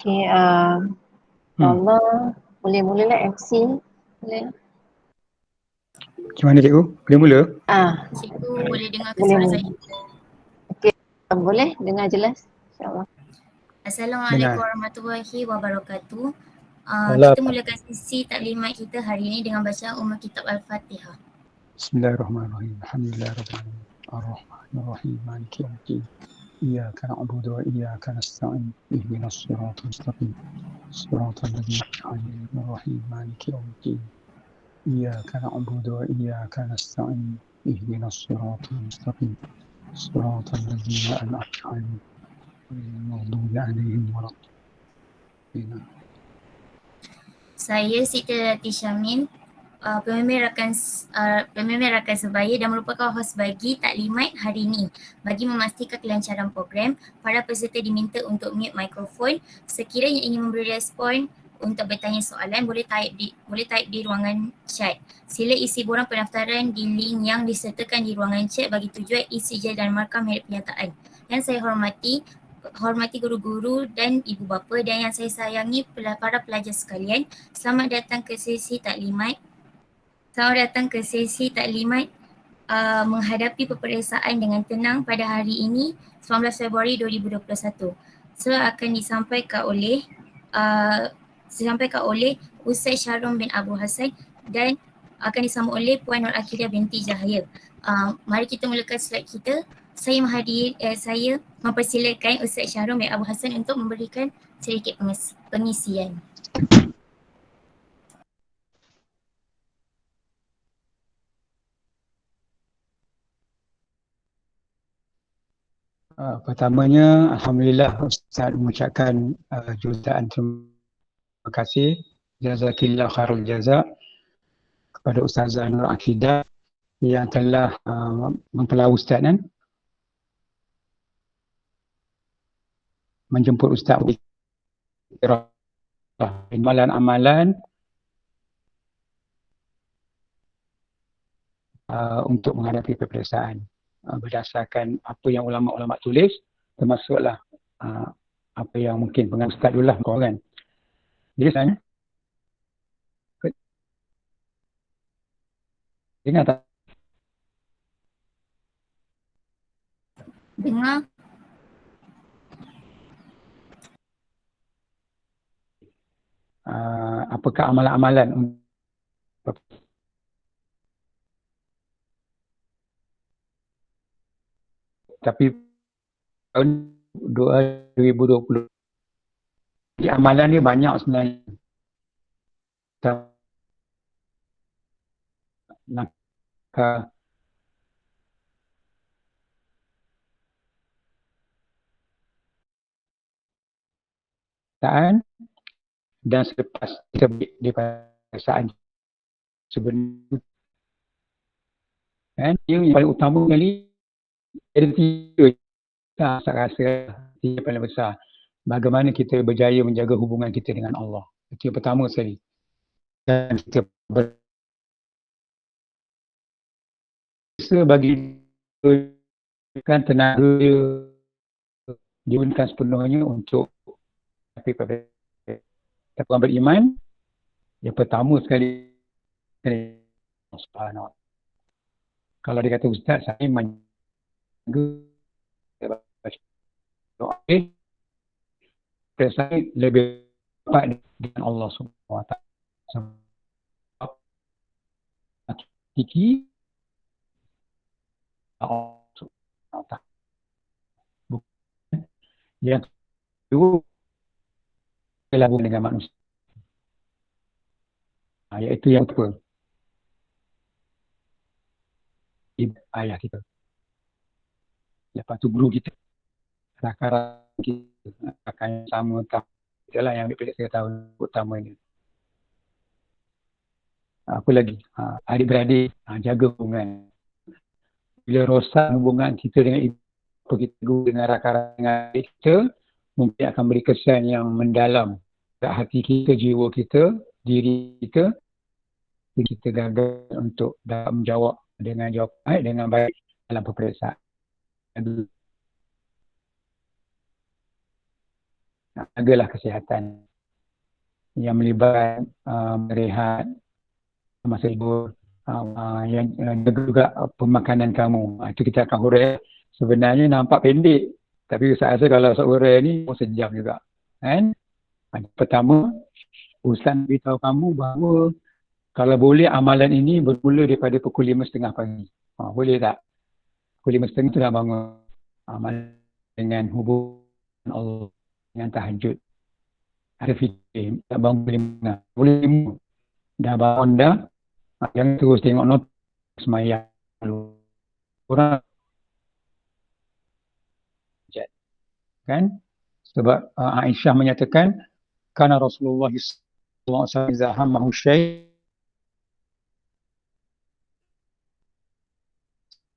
Okay, insyaAllah boleh mulalah MC. Boleh. Macam mana cikgu? Boleh mula? Cikgu boleh dengarkan Boleh. suara saya? Okey, boleh dengar jelas insyaAllah. Assalamualaikum warahmatullahi wabarakatuh. Allah. Kita mulakan sesi taklimat kita hari ini dengan bacaan Ummul Kitab Al-Fatihah. Bismillahirrahmanirrahim. Alhamdulillahirabbil Ar-Rahmanir-Rahim. Maliki yaumiddin. Iyyaka na'budu wa iyyaka nasta'in. Ihdinas siratal mustaqim. Siratal ladzina an'amta 'alaihim. Maliki yaumiddin. Iyyaka na'budu wa iyyaka nasta'in. Ihdinas siratal mustaqim. Siratal ladzina an'amta 'alaihim. Ghairil maghdubi 'alaihim waladdallin. Saya Siti Lati Syamin, pemimpin rakan sebaya dan merupakan hos bagi taklimat hari ini. Bagi memastikan kelancaran program, para peserta diminta untuk mute mikrofon. Sekiranya ingin memberi respon untuk bertanya soalan, boleh type di ruangan chat. Sila isi borang pendaftaran di link yang disertakan di ruangan chat bagi tujuan isi dan markah merit penyataan. Yang saya hormati guru-guru dan ibu bapa dan yang saya sayangi para pelajar sekalian. Selamat datang ke sesi taklimat. Menghadapi peperiksaan dengan tenang pada hari ini 19 Februari 2021. Akan disampaikan oleh Ustaz Syahrul bin Abu Hassan dan akan disambung oleh Puan Nur Akidah binti Jahaya. Mari kita mulakan slide kita. Saya mempersilakan Ustaz Syahrul bin Abu Hassan untuk memberikan sedikit pengisian. Pertamanya, Alhamdulillah Ustaz mengucapkan jutaan terima kasih, jazakillah khairul jaza kepada Ustazah Nur Akidah yang telah mempelai Ustaz kan, menjemput Ustaz amalan-amalan untuk menghadapi peperiksaan berdasarkan apa yang ulama-ulama tulis, termasuklah apa yang mungkin pengen Ustaz dulu lah kan. Jadi sebenarnya Dengar tak? Dengar. Apakah amalan-amalan tapi tahun 2020 jadi amalan ni banyak sebenarnya. Langkah dan selepas kita di perasaan sebenarnya kan yang paling utama sekali ada tiga saya rasa yang paling besar bagaimana kita berjaya menjaga hubungan kita dengan Allah. Itu yang pertama sekali. Dan kita bisa bagi kan tenaga digunakan sepenuhnya untuk tapi orang beriman yang pertama sekali subhanallah. Kalau dia kata ustaz saya menjaga doa saya lebih baik dengan Allah Subhanahu Wa Taala. Sebab hakiki Allah Subhanahu Wa Taala. Yang kedua berlaku dengan manusia. Iaitu yang kedua. Ayah kita. Lepas tu guru kita. Rakan kita. Rakan yang sama. Itulah yang saya tahu utama ini. Apa lagi? Adik-beradik jaga hubungan. Bila rosak hubungan kita dengan ibu kita dengan rakan-rakan dengan adik kita, mungkin akan beri kesan yang mendalam kat hati kita, jiwa kita, diri kita. Kita gagal untuk menjawab dengan jawapan dengan baik dalam peperiksaan. Jagalah kesihatan yang melibatkan berehat masa libur, yang jaga juga pemakanan kamu. Itu kita akan huraikan. Sebenarnya nampak pendek, tapi saya rasa kalau seorang ni sejam juga. Kan? Pertama, Ustaz beritahu kamu bahawa kalau boleh amalan ini bermula daripada pukul 5.30 pagi. Boleh tak? Pukul 5.30 tu dah bangun. Amalan dengan hubungan Allah, dengan tahajud. Ada fikir, tak bangun pukul 5. Boleh 5. Dah bangun dah. Jangan terus tengok not semayang. Orang kan? Sebab Aisyah menyatakan kana Rasulullah sallallahu alaihi wasallam idza hammahu syai'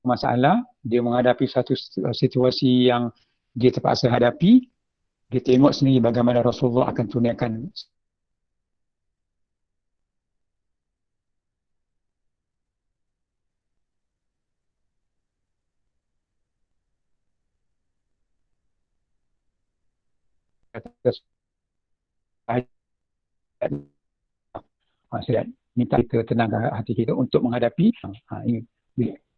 masalah, dia menghadapi satu situasi yang dia terpaksa hadapi, dia tengok sendiri bagaimana Rasulullah akan tunaikan minta kita tenangkan hati kita untuk menghadapi ini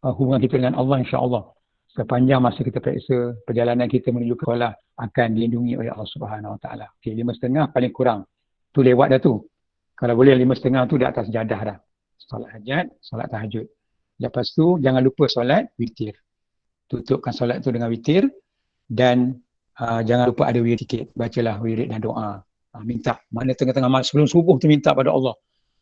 hubungan kita dengan Allah, insya-Allah. Sepanjang masa kita periksa perjalanan kita menuju ke sekolah akan dilindungi oleh Allah Subhanahu Wa Taala. Okey, 5.30 paling kurang. Tu lewat dah tu. Kalau boleh 5.30 tu di atas jadah dah. Solat hajat, solat tahajud. Lepas tu jangan lupa solat witir. Tutupkan solat tu dengan witir dan jangan lupa ada wirid sikit. Bacalah wirid dan doa. Minta. Mana tengah-tengah malam sebelum subuh tu minta pada Allah.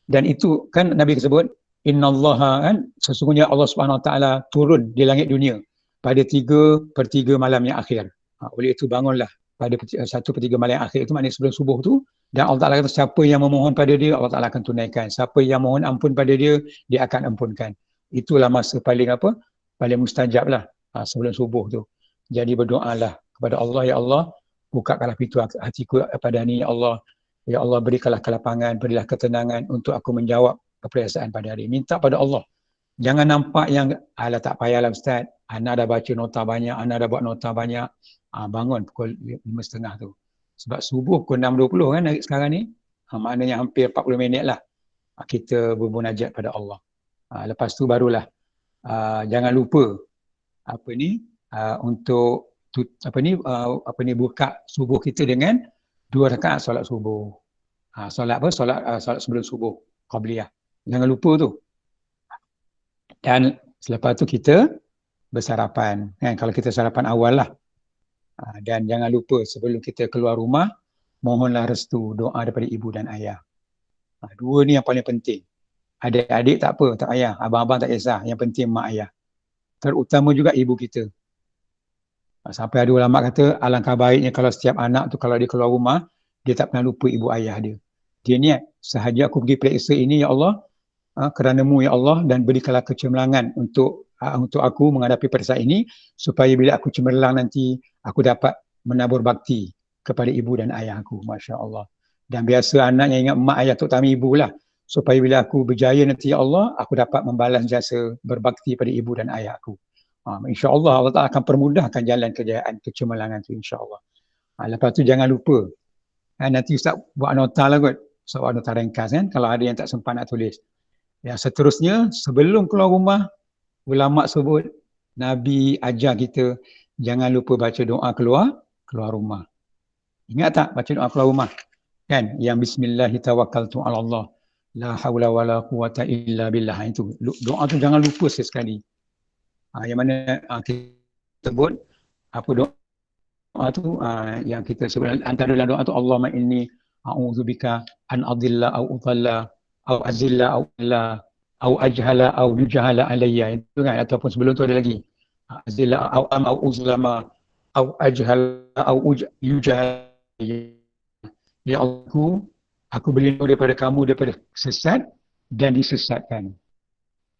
Dan itu kan Nabi sebut innallaha kan sesungguhnya Allah Subhanahu Wa Taala turun di langit dunia pada 3/3 malam yang akhir. Oleh itu bangunlah pada 1/3 malam yang akhir itu maknanya sebelum subuh tu, dan Allah Taala kata siapa yang memohon pada dia Allah Taala akan tunaikan. Siapa yang mohon ampun pada dia dia akan ampunkan. Itulah masa paling paling mustajab lah sebelum subuh tu. Jadi berdoalah kepada Allah, ya Allah bukakanlah pintu hatiku pada ni, ya Allah. Ya Allah berikanlah kelapangan, berilah ketenangan untuk aku menjawab kepercayaan pada hari. Minta pada Allah. Jangan nampak yang alah tak payahlah Ustaz, Ana dah baca nota banyak, Ana dah buat nota banyak. Bangun pukul 5.30 tu. Sebab subuh pukul 6.20 kan sekarang ni. Maknanya hampir 40 minit lah kita bermunajat pada Allah. Lepas tu barulah jangan lupa untuk buka subuh kita dengan 2 rakaat solat subuh. Solat sebelum subuh qabliyah. Jangan lupa tu. Dan selepas tu kita bersarapan, kan? Kalau kita sarapan awal lah. Dan jangan lupa sebelum kita keluar rumah, mohonlah restu, doa daripada ibu dan ayah. 2 ni yang paling penting. Adik-adik tak apa, tak payah. Abang-abang tak kisah. Yang penting mak ayah. Terutama juga ibu kita. Sampai ada ulama kata, alangkah baiknya kalau setiap anak tu kalau dia keluar rumah, dia tak pernah lupa ibu ayah dia. Dia niat, sahaja aku pergi periksa ini ya Allah, kerana-Mu ya Allah, dan berikanlah kecemerlangan untuk aku menghadapi periksa ini, supaya bila aku cemerlang nanti, aku dapat menabur bakti kepada ibu dan ayah aku. Masya Allah. Dan biasa anak yang ingat mak ayah, terutama ibu lah, supaya bila aku berjaya nanti ya Allah, aku dapat membalas jasa berbakti pada ibu dan ayah aku. InsyaAllah Allah Ta'ala akan permudahkan jalan kejayaan kecemerlangan tu, insyaAllah. Lepas tu jangan lupa, nanti Ustaz buat nota lah kot, Ustaz buat nota ringkas kan, kalau ada yang tak sempat nak tulis. Yang seterusnya, sebelum keluar rumah, ulama sebut, Nabi ajar kita jangan lupa baca doa keluar rumah. Ingat tak baca doa keluar rumah? Kan? Yang bismillahirrahmanirrahim, Allah la hawla wa la quwata illa billah. Itu doa tu jangan lupa sekali. Yang mana kita sebut apa doa tu, yang kita sebut antara dalam doa tu, Allahumma inni a'udzubika an adilla au udalla au azilla au la au ajhala au yujhala alayya. Itu kan, ataupun sebelum tu ada lagi azilla au am au uzlama au ajhala au yujhala. Ya Allah, aku berlindung daripada kamu daripada sesat dan disesatkan.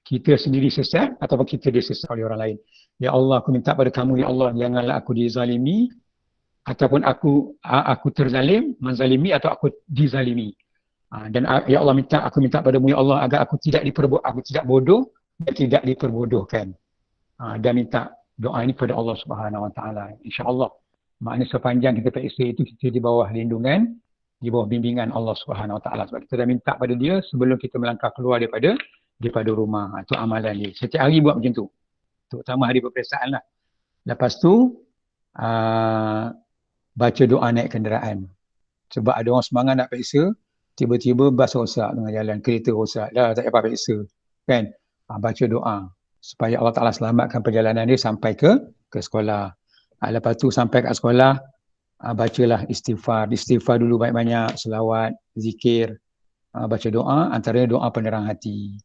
Kita sendiri sesat ataupun kita disesat oleh orang lain. Ya Allah, aku minta pada kamu, ya Allah, janganlah aku dizalimi ataupun aku terzalim, menzalimi atau aku dizalimi. Dan ya Allah, aku minta padamu ya Allah agar aku tidak bodoh dan tidak diperbodohkan. Dan minta doa ini pada Allah Subhanahu Wa Taala. Insya-Allah. Maknanya sepanjang kita periksa itu, kita di bawah lindungan, di bawah bimbingan Allah Subhanahu Wa Taala. Sebab kita dah minta pada dia sebelum kita melangkah keluar daripada rumah. Itu amalan dia. Setiap hari buat macam tu. Terutama hari peperiksaan lah. Lepas tu, baca doa naik kenderaan. Sebab ada orang semangat nak periksa, tiba-tiba bas rosak tengah jalan, kereta rosak. Dah tak apa periksa. Kan? Baca doa supaya Allah Ta'ala selamatkan perjalanan dia sampai ke sekolah. Lepas tu sampai kat sekolah, bacalah istighfar. Istighfar dulu banyak-banyak, selawat, zikir, baca doa, antaranya doa penerang hati.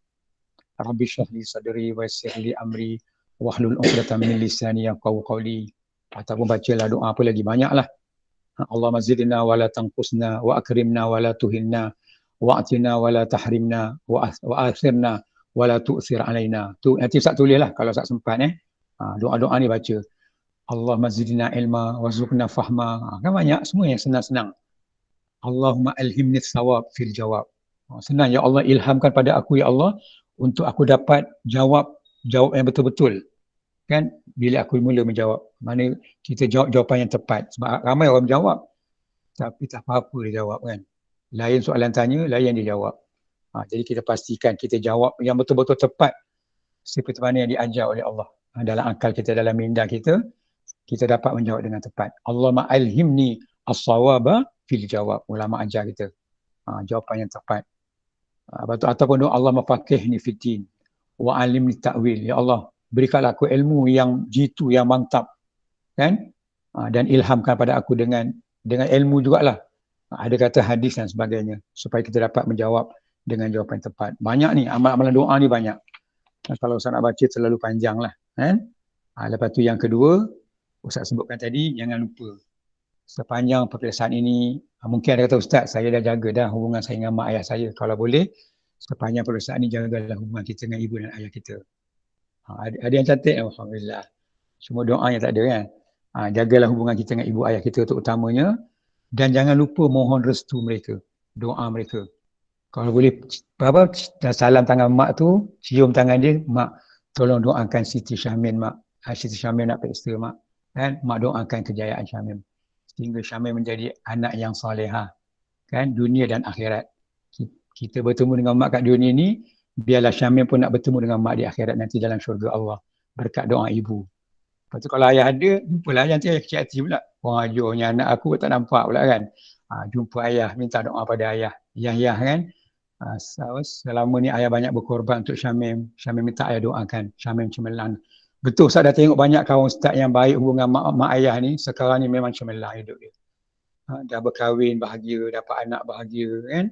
Rabbi syrah li sadri wa yassir li amri wahlul 'uqdatam min lisani yafqahu qawli. Ataupun bacalah doa apa lagi, banyaklah. Allahumma zidna wa la tanqusna wa akrimna wa la tuhinna wa atina wa la tahrimna wa athirna wa la tu'thir alaina. Tu nanti Ustaz tulislah kalau Ustaz sempat doa-doa ni baca. Allahumma zidna ilma warzuqna fahma. Kan banyak semua yang senang-senang. Allahumma alhimni thawab fil jawab. Senang, ya Allah ilhamkan pada aku ya Allah untuk aku dapat jawab yang betul-betul. Kan? Bila aku mula menjawab. Mana kita jawab jawapan yang tepat. Sebab ramai orang menjawab, tapi tak apa-apa dia jawab kan. Lain soalan tanya, lain yang dia jawab. Jadi kita pastikan kita jawab yang betul-betul tepat seperti mana yang diajar oleh Allah. Dalam akal kita, dalam minda kita, kita dapat menjawab dengan tepat. Allahumma alhimni as-sawaba fil jawab. Ulama ajar kita jawapan yang tepat. Ataupun doa Allah mafaqihni fiddin wa alimni ta'wil. Ya Allah, berikanlah aku ilmu yang jitu, yang mantap, kan? Dan ilhamkan pada aku dengan ilmu jugalah. Ada kata hadis dan sebagainya, supaya kita dapat menjawab dengan jawapan tepat. Banyak ni, amalan-amalan doa ni banyak. Kalau Ustaz nak baca terlalu panjang lah, kan? Lepas tu yang kedua, Ustaz sebutkan tadi, jangan lupa sepanjang peperiksaan ini, mungkin ada kata Ustaz, saya dah jaga dah hubungan saya dengan mak ayah saya. Kalau boleh, sepanjang peperiksaan ini jagalah hubungan kita dengan ibu dan ayah kita. Ada yang cantik, alhamdulillah. Semua doa yang tak ada kan. Jagalah hubungan kita dengan ibu ayah kita terutamanya, dan jangan lupa mohon restu mereka, doa mereka. Kalau boleh salam tangan mak tu, cium tangan dia, mak tolong doakan Siti Syahmin mak. Siti Syahmin nak periksa mak. Kan? Mak doakan kejayaan Syahmin. Sehingga Syahmin menjadi anak yang salihah. Kan? Dunia dan akhirat. Kita bertemu dengan mak kat dunia ni, biarlah Syamim pun nak bertemu dengan mak di akhirat nanti dalam syurga Allah berkat doa ibu. Lepas tu kalau ayah ada, jumpalah ayah nanti ayah kecil hati pula. Wah, ajuhnya anak aku tak nampak pula kan. Jumpa ayah, minta doa pada ayah. Ya kan. Selama ni ayah banyak berkorban untuk Syamim. Syamim minta ayah doakan. Syamim cemerlang. Betul, Ustaz dah tengok banyak kawan Ustaz yang baik hubungan mak ayah ni. Sekarang ni memang cemerlang hidup dia. Dah berkahwin bahagia, dapat anak bahagia kan.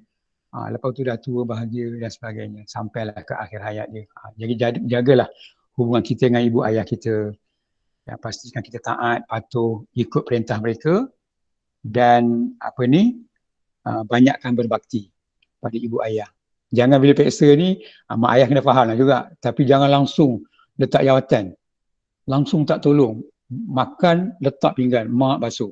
Lepas tu dah tua bahagia dan sebagainya. Sampailah ke akhir hayat dia. Jadi jagalah hubungan kita dengan ibu ayah kita. Ya, pastikan kita taat, patuh, ikut perintah mereka dan banyakkan berbakti pada ibu ayah. Jangan bila peksa ni, mak ayah kena faham lah juga. Tapi jangan langsung letak jawatan. Langsung tak tolong. Makan, letak pinggan, mak basuh.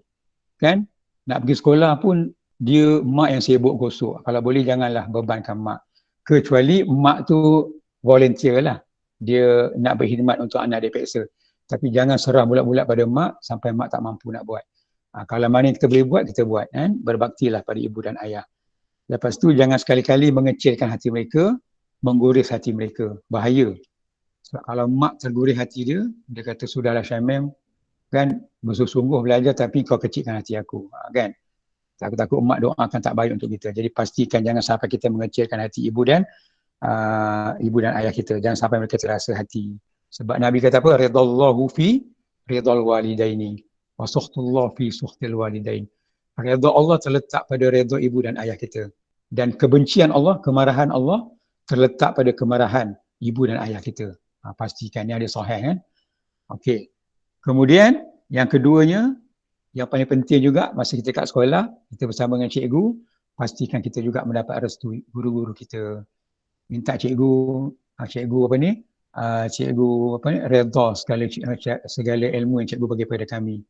Kan? Nak pergi sekolah pun, dia mak yang sibuk gosok. Kalau boleh janganlah bebankan mak. Kecuali mak tu volunteer lah. Dia nak berkhidmat untuk anak dia peksa. Tapi jangan serah bulat-bulat pada mak sampai mak tak mampu nak buat. Kalau mana kita boleh buat, kita buat. Kan? Berbaktilah pada ibu dan ayah. Lepas tu jangan sekali-kali mengecilkan hati mereka, mengguris hati mereka. Bahaya. Sebab kalau mak tergurih hati dia, dia kata sudahlah Syamim, kan bersungguh-sungguh belajar tapi kau kecilkan hati aku. Kan? Takut-takut mak doakan tak baik untuk kita. Jadi pastikan jangan sampai kita mengecilkan hati ibu dan ayah kita. Jangan sampai mereka terasa hati. Sebab Nabi kata apa? Ridallahu fi ridal walidaini wa sukhtullah fi sukhtil walidain. Redha Allah terletak pada redha ibu dan ayah kita. Dan kebencian Allah, kemarahan Allah terletak pada kemarahan ibu dan ayah kita. Pastikan ni ada sahih kan? Okey. Kemudian yang keduanya, yang paling penting juga masa kita kat sekolah, kita bersama dengan cikgu, pastikan kita juga mendapat restu guru-guru kita. Minta cikgu redha segala ilmu yang cikgu bagi pada kami.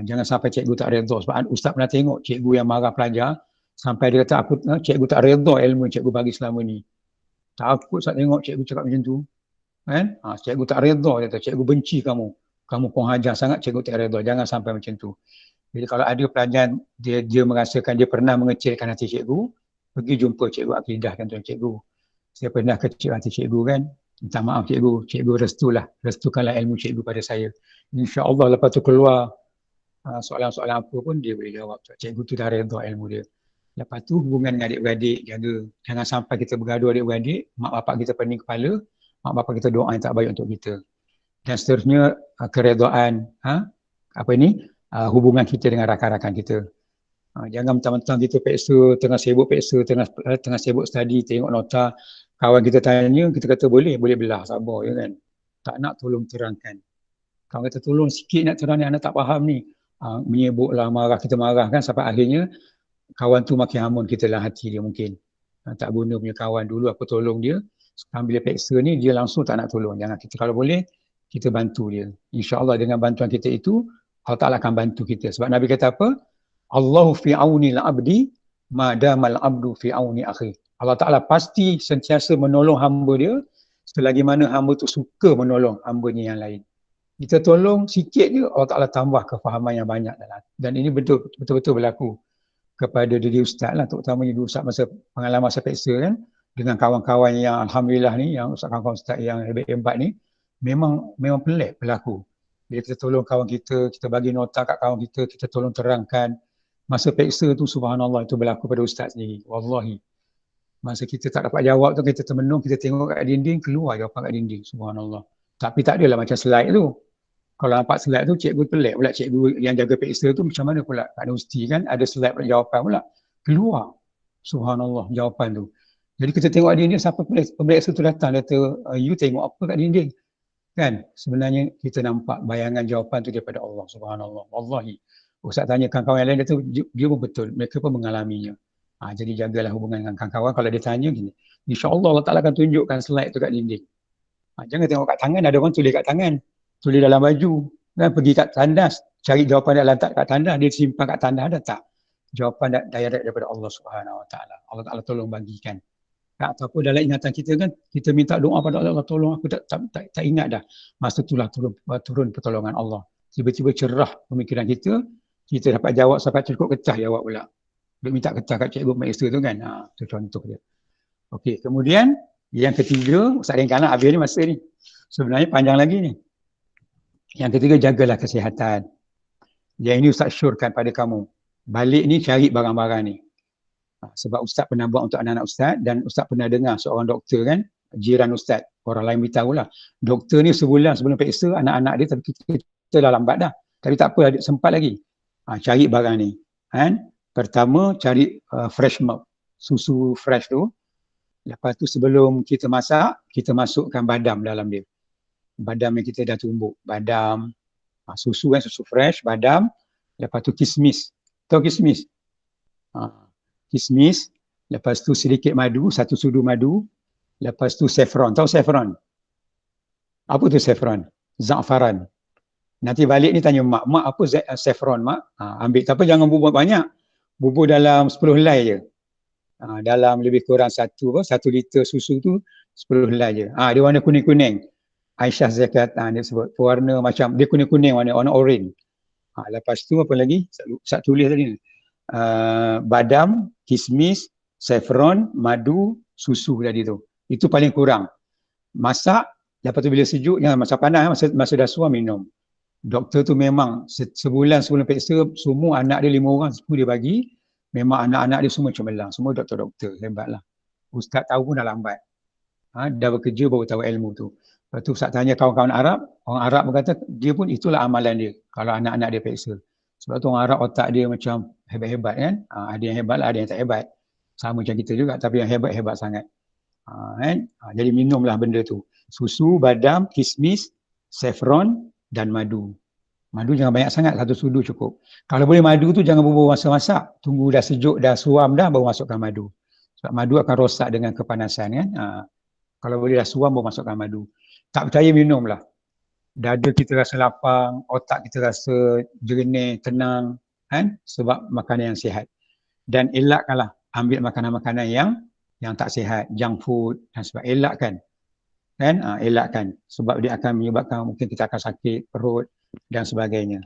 Jangan sampai cikgu tak redha. Sebab Ustaz pernah tengok cikgu yang marah pelajar sampai dia kata cikgu tak redha ilmu yang cikgu bagi selama ni. Takut Ustaz tengok cikgu cakap macam tu. Kan? Cikgu tak redha, kata cikgu benci kamu. Kamu penghajar sangat, cikgu tak redha. Jangan sampai macam tu. Jadi kalau ada pelajar dia merasakan dia pernah mengecilkan hati cikgu, pergi jumpa cikgu akidah kan tuan cikgu. Saya pernah kecil hati cikgu kan. Minta maaf cikgu restukanlah ilmu cikgu pada saya. InsyaAllah lepas tu keluar soalan-soalan apa pun dia boleh jawab. Cikgu tu dah redha ilmu dia. Lepas tu hubungan dengan adik-beradik jaga. Jangan sampai kita bergaduh adik-beradik, mak bapak kita pening kepala, mak bapak kita doa yang tak baik untuk kita. Dan seterusnya keredaan hubungan kita dengan rakan-rakan kita. Jangan mentang-mentang kita peksa, tengah sibuk study, tengok nota, kawan kita tanya, kita kata boleh belah, sabar ya kan. Tak nak tolong terangkan. Kawan kata tolong sikit nak terang ni, anak tak faham ni. Menyibuklah, kita marah kan sampai akhirnya kawan tu makin hamun kita dalam hati dia mungkin. Tak guna punya kawan dulu aku tolong dia. Sekarang bila peksa ni dia langsung tak nak tolong. Jangan, kita kalau boleh kita bantu dia. InsyaAllah dengan bantuan kita itu Allah Ta'ala akan bantu kita. Sebab Nabi kata apa? Allahu fi auni al-abdi madamal abdu fi auni akhi. Allah Ta'ala pasti sentiasa menolong hamba dia selagi mana hamba tu suka menolong hamba-Nya yang lain. Kita tolong sikit je, Allah Ta'ala tambah kefahaman yang banyak dalam. Dan ini betul-betul berlaku kepada diri Ustaz lah, terutamanya dulu Ustaz masa pengalaman masa peksa kan, dengan kawan-kawan yang Alhamdulillah ni, yang kawan-kawan Ustaz yang hebat-hebat ni, memang pelik berlaku. Bila kita tolong kawan kita bagi nota kat kawan kita tolong terangkan. Masa peksa tu subhanallah itu berlaku pada Ustaz sendiri. Wallahi. Masa kita tak dapat jawab tu, kita termenung, kita tengok kat dinding, keluar jawapan kat dinding. Subhanallah. Tapi tak adalah macam slide tu. Kalau nampak slide tu, cikgu pelik pula. Cikgu yang jaga peksa tu macam mana pula? Kat universiti kan, ada slide pula jawapan pula. Keluar. Subhanallah jawapan tu. Jadi kita tengok kat dinding, siapa pemeriksaan tu datang, kata, you tengok apa kat dinding? Kan? Sebenarnya kita nampak bayangan jawapan tu daripada Allah. Subhanallah. Wallahi. Ustaz tanyakan kawan yang lain, dia pun betul. Mereka pun mengalaminya. Jadi jagalah hubungan dengan kawan-kawan. Kalau dia tanya gini, InsyaAllah Allah Ta'ala akan tunjukkan slide tu kat dinding. Jangan tengok kat tangan, ada orang tulis kat tangan. Tulis dalam baju. Dan pergi kat tandas, cari jawapan dia lantak kat tandas, dia simpan kat tandas, ada tak? Jawapan direct daripada Allah Subhanahu Wa Ta'ala. Allah Ta'ala tolong bagikan. Ataupun dalam ingatan kita kan, kita minta doa pada Allah, tolong aku tak ingat dah. Masa itulah turun pertolongan Allah. Tiba-tiba cerah pemikiran kita dapat jawab sampai cukup ketah jawab pula. Dia minta ketah kat cikgu pemeriksaan tu kan. Itu contoh dia. Okey, kemudian Yang ketiga, Ustaz ringkanlah habis ni masa ni. Sebenarnya panjang lagi ni. Yang ketiga, jagalah kesihatan. Yang ini Ustaz syorkan pada kamu. Balik ni cari barang-barang ni. Sebab Ustaz pernah buat untuk anak-anak Ustaz dan Ustaz pernah dengar seorang doktor kan, jiran Ustaz, orang lain beritahu lah. Doktor ni sebulan sebelum periksa anak-anak dia, tapi kita dah lambat dah. Tapi tak apa, sempat lagi. Cari barang ni. Kan? Pertama, cari fresh milk. Susu fresh tu. Lepas tu sebelum kita masak, kita masukkan badam dalam dia. Badam yang kita dah tumbuk. Badam, susu kan, susu fresh, badam. Lepas tu kismis. Tahu kismis? Kismis. Lepas tu sedikit madu, 1 sudu madu. Lepas tu saffron. Tahu saffron? Apa tu saffron? Za'faran. Nanti balik ni tanya mak, mak apa saffron mak? Ambil, tapi jangan bubur banyak. Bubur dalam 10 helai je. Dalam lebih kurang 1 liter susu tu 10 helai je. Dia warna kuning-kuning. Aisyah zakat dia sebut warna macam dia kuning-kuning, warna orange. Lepas tu apa lagi? Saya tulis tadi. Badam, kismis, saffron, madu, susu tadi tu. Itu paling kurang. Masak, lepas tu bila sejuk jangan masak panas, masa dah suam minum. Doktor tu memang sebulan sebelum periksa semua anak dia 5 orang semua dia bagi. Memang anak-anak dia semua cemerlang. Semua doktor-doktor. Hebatlah. Ustaz tahu pun dah lambat. Dah bekerja baru tahu ilmu tu. Lepas tu Ustaz tanya kawan-kawan Arab. Orang Arab berkata dia pun itulah amalan dia. Kalau anak-anak dia periksa. Sebab tu orang Arab otak dia macam hebat-hebat kan. Ada yang hebat lah, ada yang tak hebat. Sama macam kita juga. Tapi yang hebat-hebat sangat. Kan? Jadi minumlah benda tu. Susu, badam, kismis, saffron dan madu. Madu jangan banyak sangat, 1 sudu cukup. Kalau boleh madu tu jangan bubur masa masak. Tunggu dah sejuk, dah suam dah baru masukkan madu. Sebab madu akan rosak dengan kepanasan kan. Kalau boleh dah suam baru masukkan madu. Tak percaya minumlah. Dada kita rasa lapang, otak kita rasa jernih, tenang kan. Sebab makanan yang sihat. Dan elakkanlah ambil makanan-makanan yang tak sihat, junk food dan sebagainya. Elakkan. Kan? Elakkan. Sebab dia akan menyebabkan mungkin kita akan sakit perut dan sebagainya.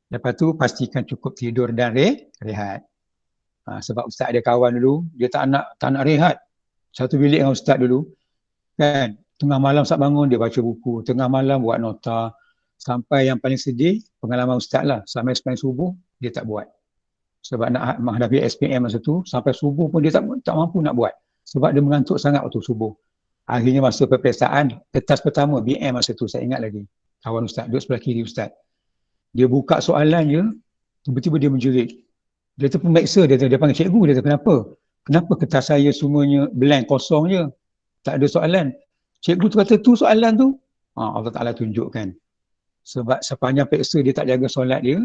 Lepas tu pastikan cukup tidur dan rehat. Sebab Ustaz ada kawan dulu, dia tak nak rehat. Satu bilik dengan Ustaz dulu. Kan? Tengah malam Ustaz bangun, dia baca buku. Tengah malam buat nota. Sampai yang paling sedih, pengalaman Ustaz lah. Sampai sembahyang subuh, dia tak buat. Sebab nak menghadapi SPM masa tu, sampai subuh pun dia tak mampu nak buat. Sebab dia mengantuk sangat waktu subuh. Akhirnya masa peperiksaan, kertas pertama BM masa tu, saya ingat lagi. Kawan Ustaz, duduk sebelah kiri Ustaz. Dia buka soalan je, tiba-tiba dia menjerit. Dia tu pemeriksa, dia panggil cikgu, dia kata kenapa? Kenapa kertas saya semuanya blank, kosong je? Tak ada soalan. Cikgu tu kata tu soalan tu. Allah Ta'ala tunjukkan. Sebab sepanjang periksa dia tak jaga solat dia,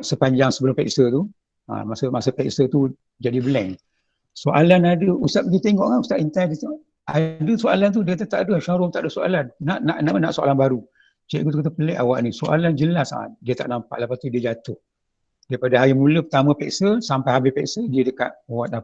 sepanjang sebelum periksa tu, masa periksa tu jadi blank. Soalan ada, Ustaz pergi tengok kan, Ustaz intai dia tengok. Ada soalan tu, dia kata tak ada, Syarul tak ada soalan. Nak soalan baru. Cikgu tu kata pelik awak ni, soalan jelas dia tak nampak, lepas tu dia jatuh. Daripada hari mula pertama periksa sampai habis periksa, dia dekat ward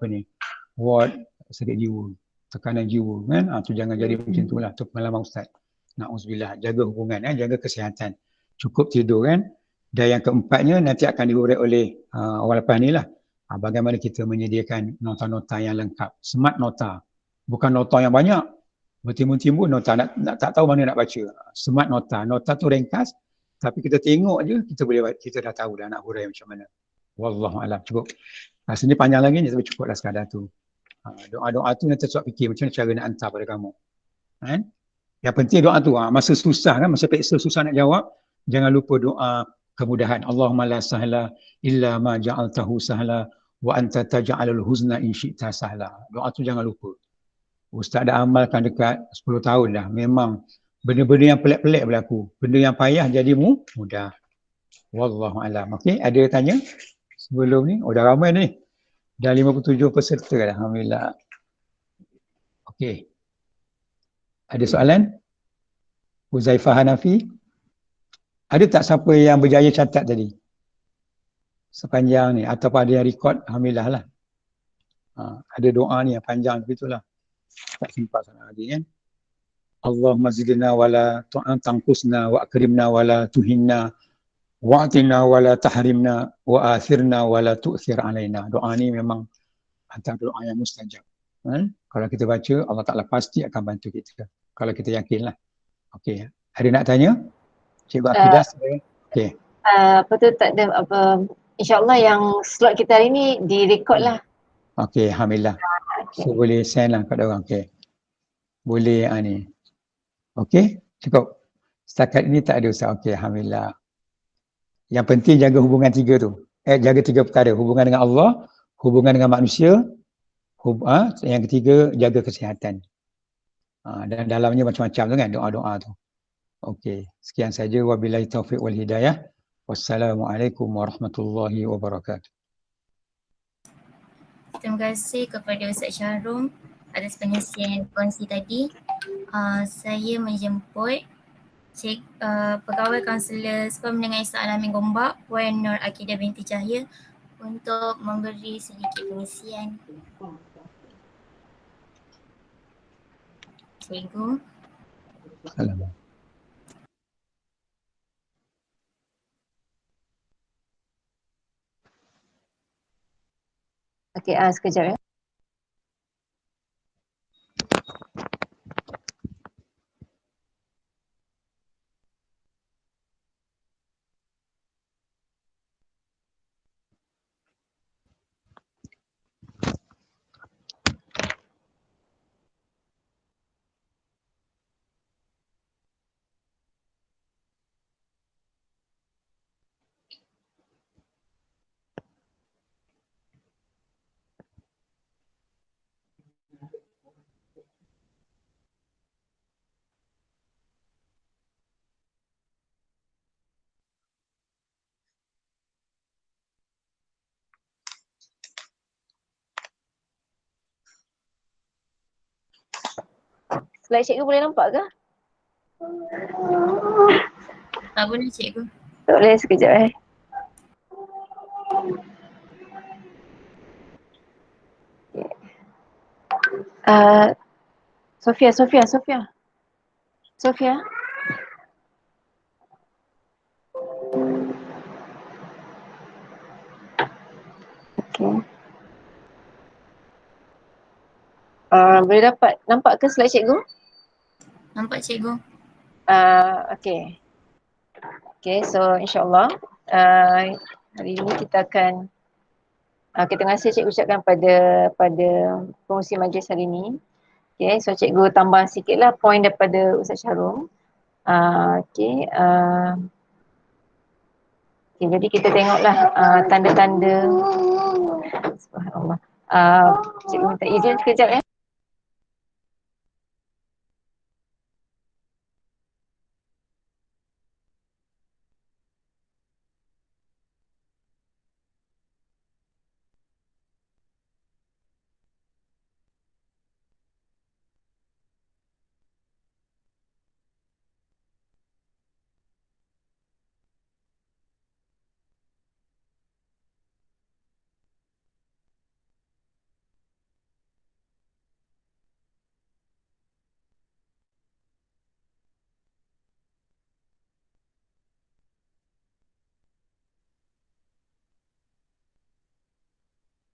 ward sakit jiwa, tekanan jiwa kan. Tu jangan jadi macam tu lah, tu pengalaman Ustaz. Na'udzubillah, jaga hubungan jaga kesihatan, cukup tidur kan. Dan yang keempatnya nanti akan diuraikan oleh orang lepas ni lah. Bagaimana kita menyediakan nota-nota yang lengkap, smart nota. Bukan nota yang banyak, bertimbun-timbun nota, tak tahu mana nak baca. Smart nota, nota tu ringkas, tapi kita tengok je, kita dah tahu dah nak hurai macam mana. Wallahualam, cukup. Rasanya panjang lagi ni, tapi cukuplah sekadar tu. Doa-doa tu nanti Ustaz fikir macam mana cara nak hantar pada kamu. Kan? Yang penting doa tu, masa susah kan, masa periksa susah nak jawab, jangan lupa doa kemudahan. Allahumma la sahla illa ma ja'altahu sahla wa anta taj'alul huzna in syi'ta sahla. Doa tu jangan lupa. Ustaz dah amalkan dekat 10 tahun dah. Memang benda-benda yang pelik-pelik berlaku. Benda yang payah jadi mudah. Wallahualam. Okey, ada tanya sebelum ni? Dah ramai ni. Dah 57 peserta dah. Alhamdulillah. Okey. Ada soalan? Huzaifah Hanafi? Ada tak siapa yang berjaya catat tadi? Sepanjang ni. Ataupun ada yang record? Alhamdulillah lah. Ada doa ni yang panjang begitulah. Tak simpan sana lagi kan. Allahumma zidna wala tangkusna wa akrimna wala tuhinna wa atina wala tahrimna wa athirna wala tu'thir alaina. Doa ni memang antara doa yang mustajab. Kalau kita baca, Allah Ta'ala pasti akan bantu kita. Kalau kita yakinlah. Okey. Ada nak tanya? Cikgu Akidah? Okey. Apa tu, tak ada apa. InsyaAllah yang slot kita hari ni direkod lah. Okey, Alhamdulillah. Okay. So boleh send lah kat orang. Okey. Boleh ni. Okey, cukup. Setakat ini tak ada Ustaz. Okey, Alhamdulillah. Yang penting jaga hubungan tiga tu. Jaga tiga perkara. Hubungan dengan Allah, hubungan dengan manusia, yang ketiga jaga kesihatan. Dan dalamnya macam-macam tu kan, doa-doa tu. Okey, sekian saja. Wabillahi taufiq wal hidayah. Wassalamualaikum warahmatullahi wabarakatuh. Terima kasih kepada Ustaz Syahrum atas pengisian kongsi tadi. Saya menjemput Pegawai Kaunselor Sekolah Menengah Islam Al-Amin Gombak, Puan Nur Akidah binti Cahaya untuk memberi sedikit pengisian. Cikgu. Assalamualaikum. Okey, sekejap ya. Slide cikgu boleh nampak ke? Tak boleh cikgu. Tak boleh, sekejap Sofia. Okey. Boleh dapat nampak ke slide cikgu? Nampak cikgu. Okey. Okey, so insyaAllah hari ini kita akan kita terima kasih cikgu ucapkan pada pengurusi majlis hari ini. Okey, so cikgu tambah sikitlah poin daripada Ustaz Syahrum. Okey, jadi kita tengoklah tanda-tanda. Subhanallah. Cikgu minta izin sekejap ya.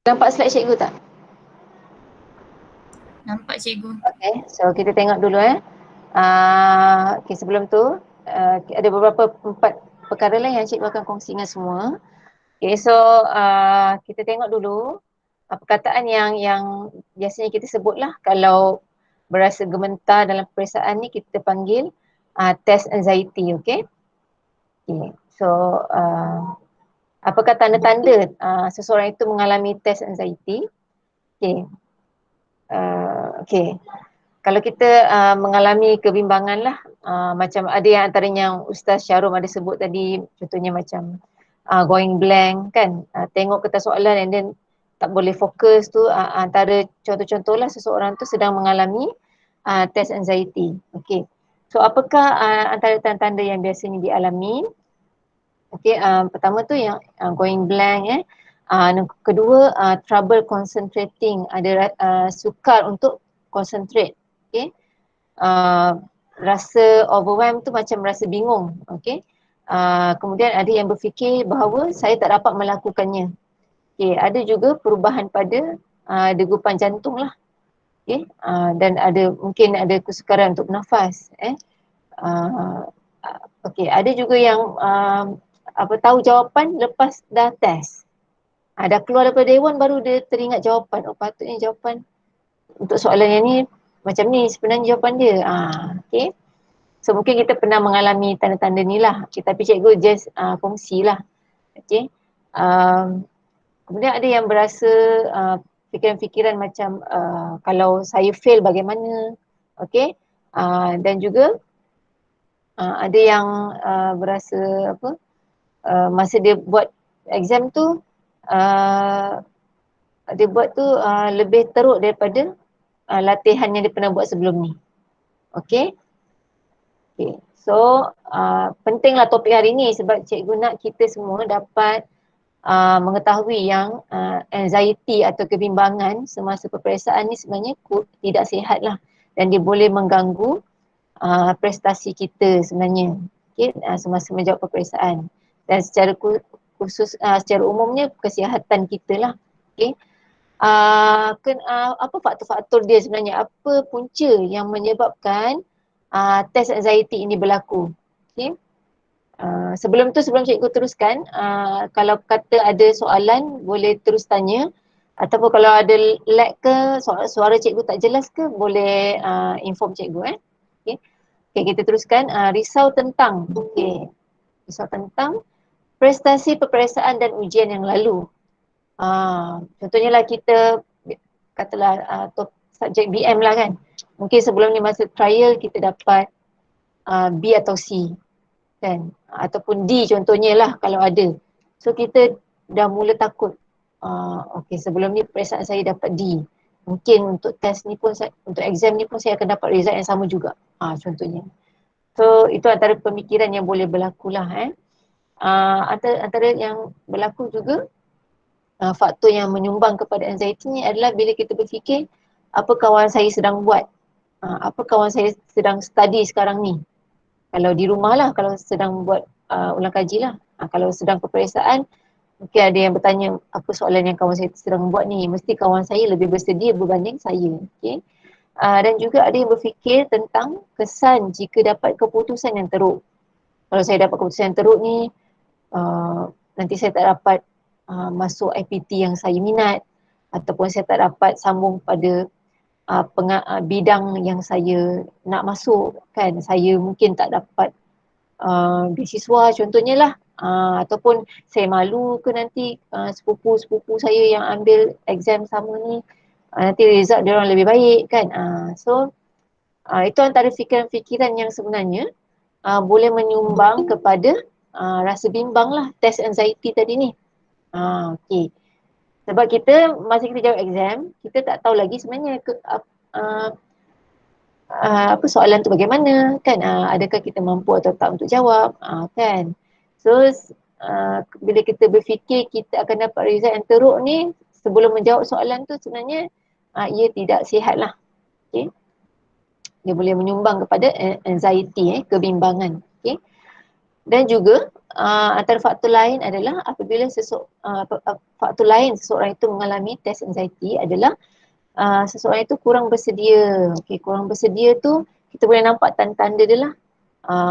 Nampak slide cikgu tak? Nampak cikgu. Okay, so kita tengok dulu okay, sebelum tu ada beberapa 4 perkara lah yang cikgu akan kongsi dengan semua. Okay, so kita tengok dulu perkataan yang biasanya kita sebutlah kalau berasa gementar dalam peperiksaan ni kita panggil test anxiety, okay? Okay, so apakah tanda-tanda seseorang itu mengalami test anxiety? Okay. Okay. Kalau kita mengalami kebimbangan lah, macam ada yang antaranya yang Ustaz Syahrum ada sebut tadi, contohnya macam going blank kan, tengok kertas soalan and then tak boleh fokus tu, antara contoh-contoh lah seseorang tu sedang mengalami test anxiety. Okay. So apakah antara tanda-tanda yang biasanya dialami? Okay, pertama tu yang going blank kedua trouble concentrating, ada sukar untuk concentrate. Okay, rasa overwhelmed tu macam rasa bingung. Okay, kemudian ada yang berfikir bahawa saya tak dapat melakukannya. Okay, ada juga perubahan pada degupan jantung lah. Okay. Dan mungkin ada kesukaran untuk bernafas. Okay. Ada juga yang tahu jawapan lepas dah test. Dah keluar daripada dewan baru dia teringat jawapan. Oh, patutnya jawapan untuk soalan yang ni macam ni sebenarnya jawapan dia. Okay. So mungkin kita pernah mengalami tanda-tanda ni lah. Okay, tapi cikgu just kongsi lah. Okay. Kemudian ada yang berasa fikiran-fikiran macam kalau saya fail bagaimana. Okay. Dan juga ada yang berasa masa dia buat exam tu dia buat tu lebih teruk daripada latihan yang dia pernah buat sebelum ni. Okay. Okay. So pentinglah topik hari ni sebab cikgu nak kita semua dapat mengetahui yang anxiety atau kebimbangan semasa peperiksaan ni sebenarnya tidak sihat lah dan dia boleh mengganggu prestasi kita sebenarnya, okay, semasa menjawab peperiksaan dan secara khusus secara umumnya kesihatan kita lah. Okay. Apa faktor-faktor dia sebenarnya, apa punca yang menyebabkan test anxiety ini berlaku. Okay. Sebelum cikgu teruskan, kalau kata ada soalan boleh terus tanya ataupun kalau ada lag ke suara cikgu tak jelas ke boleh inform cikgu. Okay. Okay, kita teruskan. Risau tentang prestasi peperiksaan dan ujian yang lalu. Contohnya lah kita katalah subjek BM lah kan. Mungkin sebelum ni masa trial kita dapat B atau C kan, ataupun D contohnya lah kalau ada. So kita dah mula takut. Okay, sebelum ni peperiksaan saya dapat D. Mungkin untuk test ni pun, untuk exam ni pun saya akan dapat result yang sama juga. Contohnya. So itu antara pemikiran yang boleh berlaku lah. Antara yang berlaku juga faktor yang menyumbang kepada anxiety ni adalah bila kita berfikir apa kawan saya sedang buat, apa kawan saya sedang study sekarang ni. Kalau di rumah lah, kalau sedang buat ulang kaji lah. Kalau sedang peperiksaan, mungkin ada yang bertanya apa soalan yang kawan saya sedang buat ni. Mesti kawan saya lebih bersedia berbanding saya. Okay. Dan juga ada yang berfikir tentang kesan jika dapat keputusan yang teruk. Kalau saya dapat keputusan yang teruk ni, nanti saya tak dapat masuk IPT yang saya minat ataupun saya tak dapat sambung pada bidang yang saya nak masuk kan. Saya mungkin tak dapat beasiswa contohnya lah. Ataupun saya malu ke nanti sepupu-sepupu saya yang ambil exam sama ni nanti result dia orang lebih baik kan. So itu antara fikiran-fikiran yang sebenarnya boleh menyumbang kepada rasa bimbang lah test anxiety tadi ni. Okay. Sebab kita masa kita jawab exam, kita tak tahu lagi sebenarnya apa soalan tu bagaimana kan, adakah kita mampu atau tak untuk jawab kan. So bila kita berfikir kita akan dapat result yang teruk ni sebelum menjawab soalan tu sebenarnya ia tidak sihat lah. Okay. Dia boleh menyumbang kepada anxiety, kebimbangan. Okay. Dan juga antara faktor lain adalah apabila faktor lain seseorang itu mengalami test anxiety adalah seseorang itu kurang bersedia. Okay, kurang bersedia tu kita boleh nampak tanda-tanda dia lah.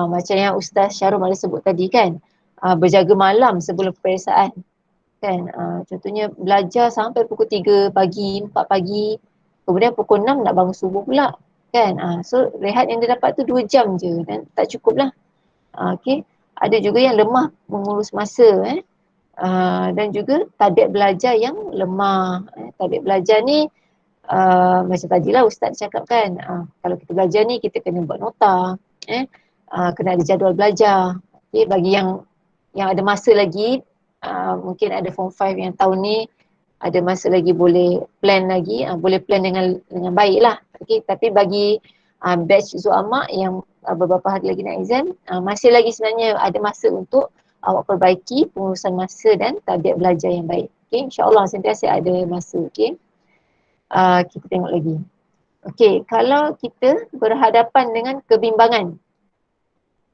Macam yang Ustaz Syarul ada sebut tadi kan, berjaga malam sebelum peperiksaan kan. Contohnya belajar sampai pukul 3 pagi, 4 pagi, kemudian pukul 6 nak bangun subuh pula kan. So rehat yang dia dapat tu 2 jam je dan tak cukup lah. Okay. Ada juga yang lemah mengurus masa dan juga tabiat belajar yang lemah. Tabiat belajar ni macam tadilah Ustaz cakap kan, kalau kita belajar ni kita kena buat nota, kena ada jadual belajar. Okay, bagi yang ada masa lagi, mungkin ada form 5 yang tahun ni ada masa lagi boleh plan lagi, boleh plan dengan baik lah. Okay, tapi bagi batch Zu'ama yang beberapa hari lagi nak exam, masih lagi sebenarnya ada masa untuk awak perbaiki pengurusan masa dan tabiat belajar yang baik. Okay, insyaAllah sentiasa ada masa. Okay. Kita tengok lagi. Okay, kalau kita berhadapan dengan kebimbangan.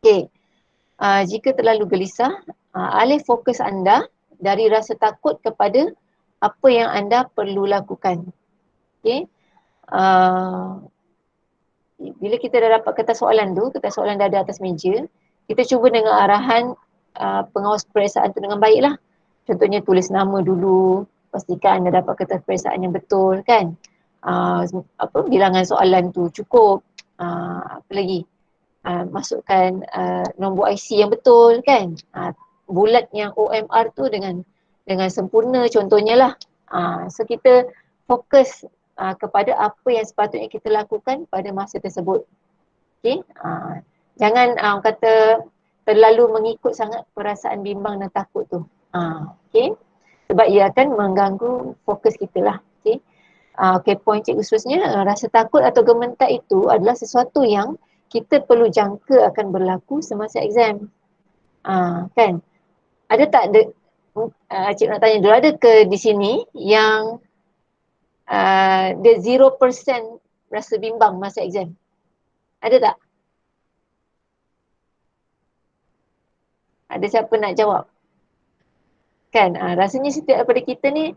Okay, jika terlalu gelisah, alih fokus anda dari rasa takut kepada apa yang anda perlu lakukan. Okay, bila kita dah dapat kertas soalan tu, kertas soalan dah ada atas meja, kita cuba dengan arahan pengawas peperiksaan tu dengan baiklah. Contohnya tulis nama dulu, pastikan anda dapat kertas peperiksaan yang betul kan. Bilangan soalan tu cukup. Apa lagi? Masukkan nombor IC yang betul kan. Bulat yang OMR tu dengan sempurna contohnya lah. So kita fokus kepada apa yang sepatutnya kita lakukan pada masa tersebut. Okay? Jangan kata terlalu mengikut sangat perasaan bimbang dan takut tu. Okay? Sebab ia akan mengganggu fokus kita lah. Okay? Okay, poin cikgu seterusnya, rasa takut atau gementar itu adalah sesuatu yang kita perlu jangka akan berlaku semasa exam. Kan? Ada tak cikgu nak tanya dulu, ada ke di sini yang dia 0% rasa bimbang masa exam? Ada tak? Ada siapa nak jawab? Kan, rasanya setiap daripada kita ni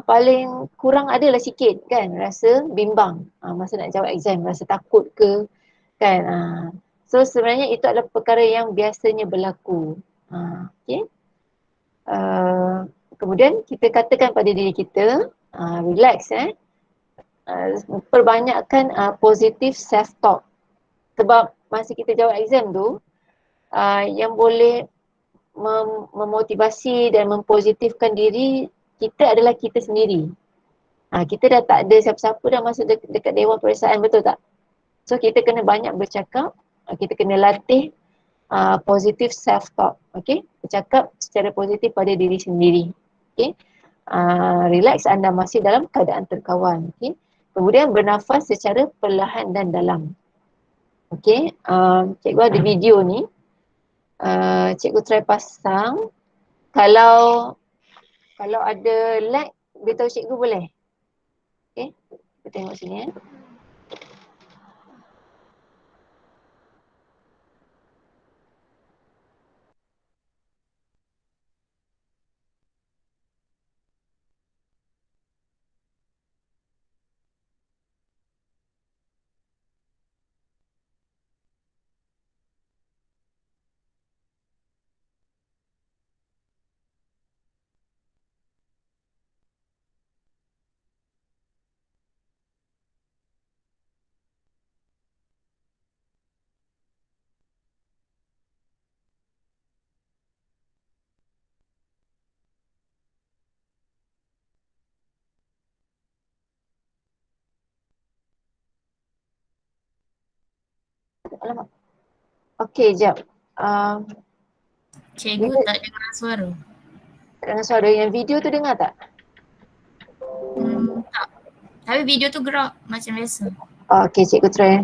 paling kurang adalah sikit kan rasa bimbang masa nak jawab exam, rasa takut ke kan. So sebenarnya itu adalah perkara yang biasanya berlaku. Okay. Kemudian kita katakan pada diri kita, relax perbanyakkan positive self talk. Sebab masa kita jawab exam tu yang boleh memotivasi dan mempositifkan diri kita adalah kita sendiri. Kita dah tak ada siapa-siapa dah masuk dekat Dewan Peperiksaan, betul tak? So kita kena banyak bercakap, kita kena latih positive self talk. Okay, bercakap secara positif pada diri sendiri. Okay, relax, anda masih dalam keadaan terkawan. Okay, kemudian bernafas secara perlahan dan dalam. Okay, cikgu ada video ni, cikgu try pasang. Kalau ada lag, beritahu cikgu boleh. Okay, kita tengok sini . Alamak. Okey, jap. Cikgu tak dengar suara. Tak dengar suara. Yang video tu dengar tak? Tak. Tapi video tu gerak macam biasa. Okey, cikgu try.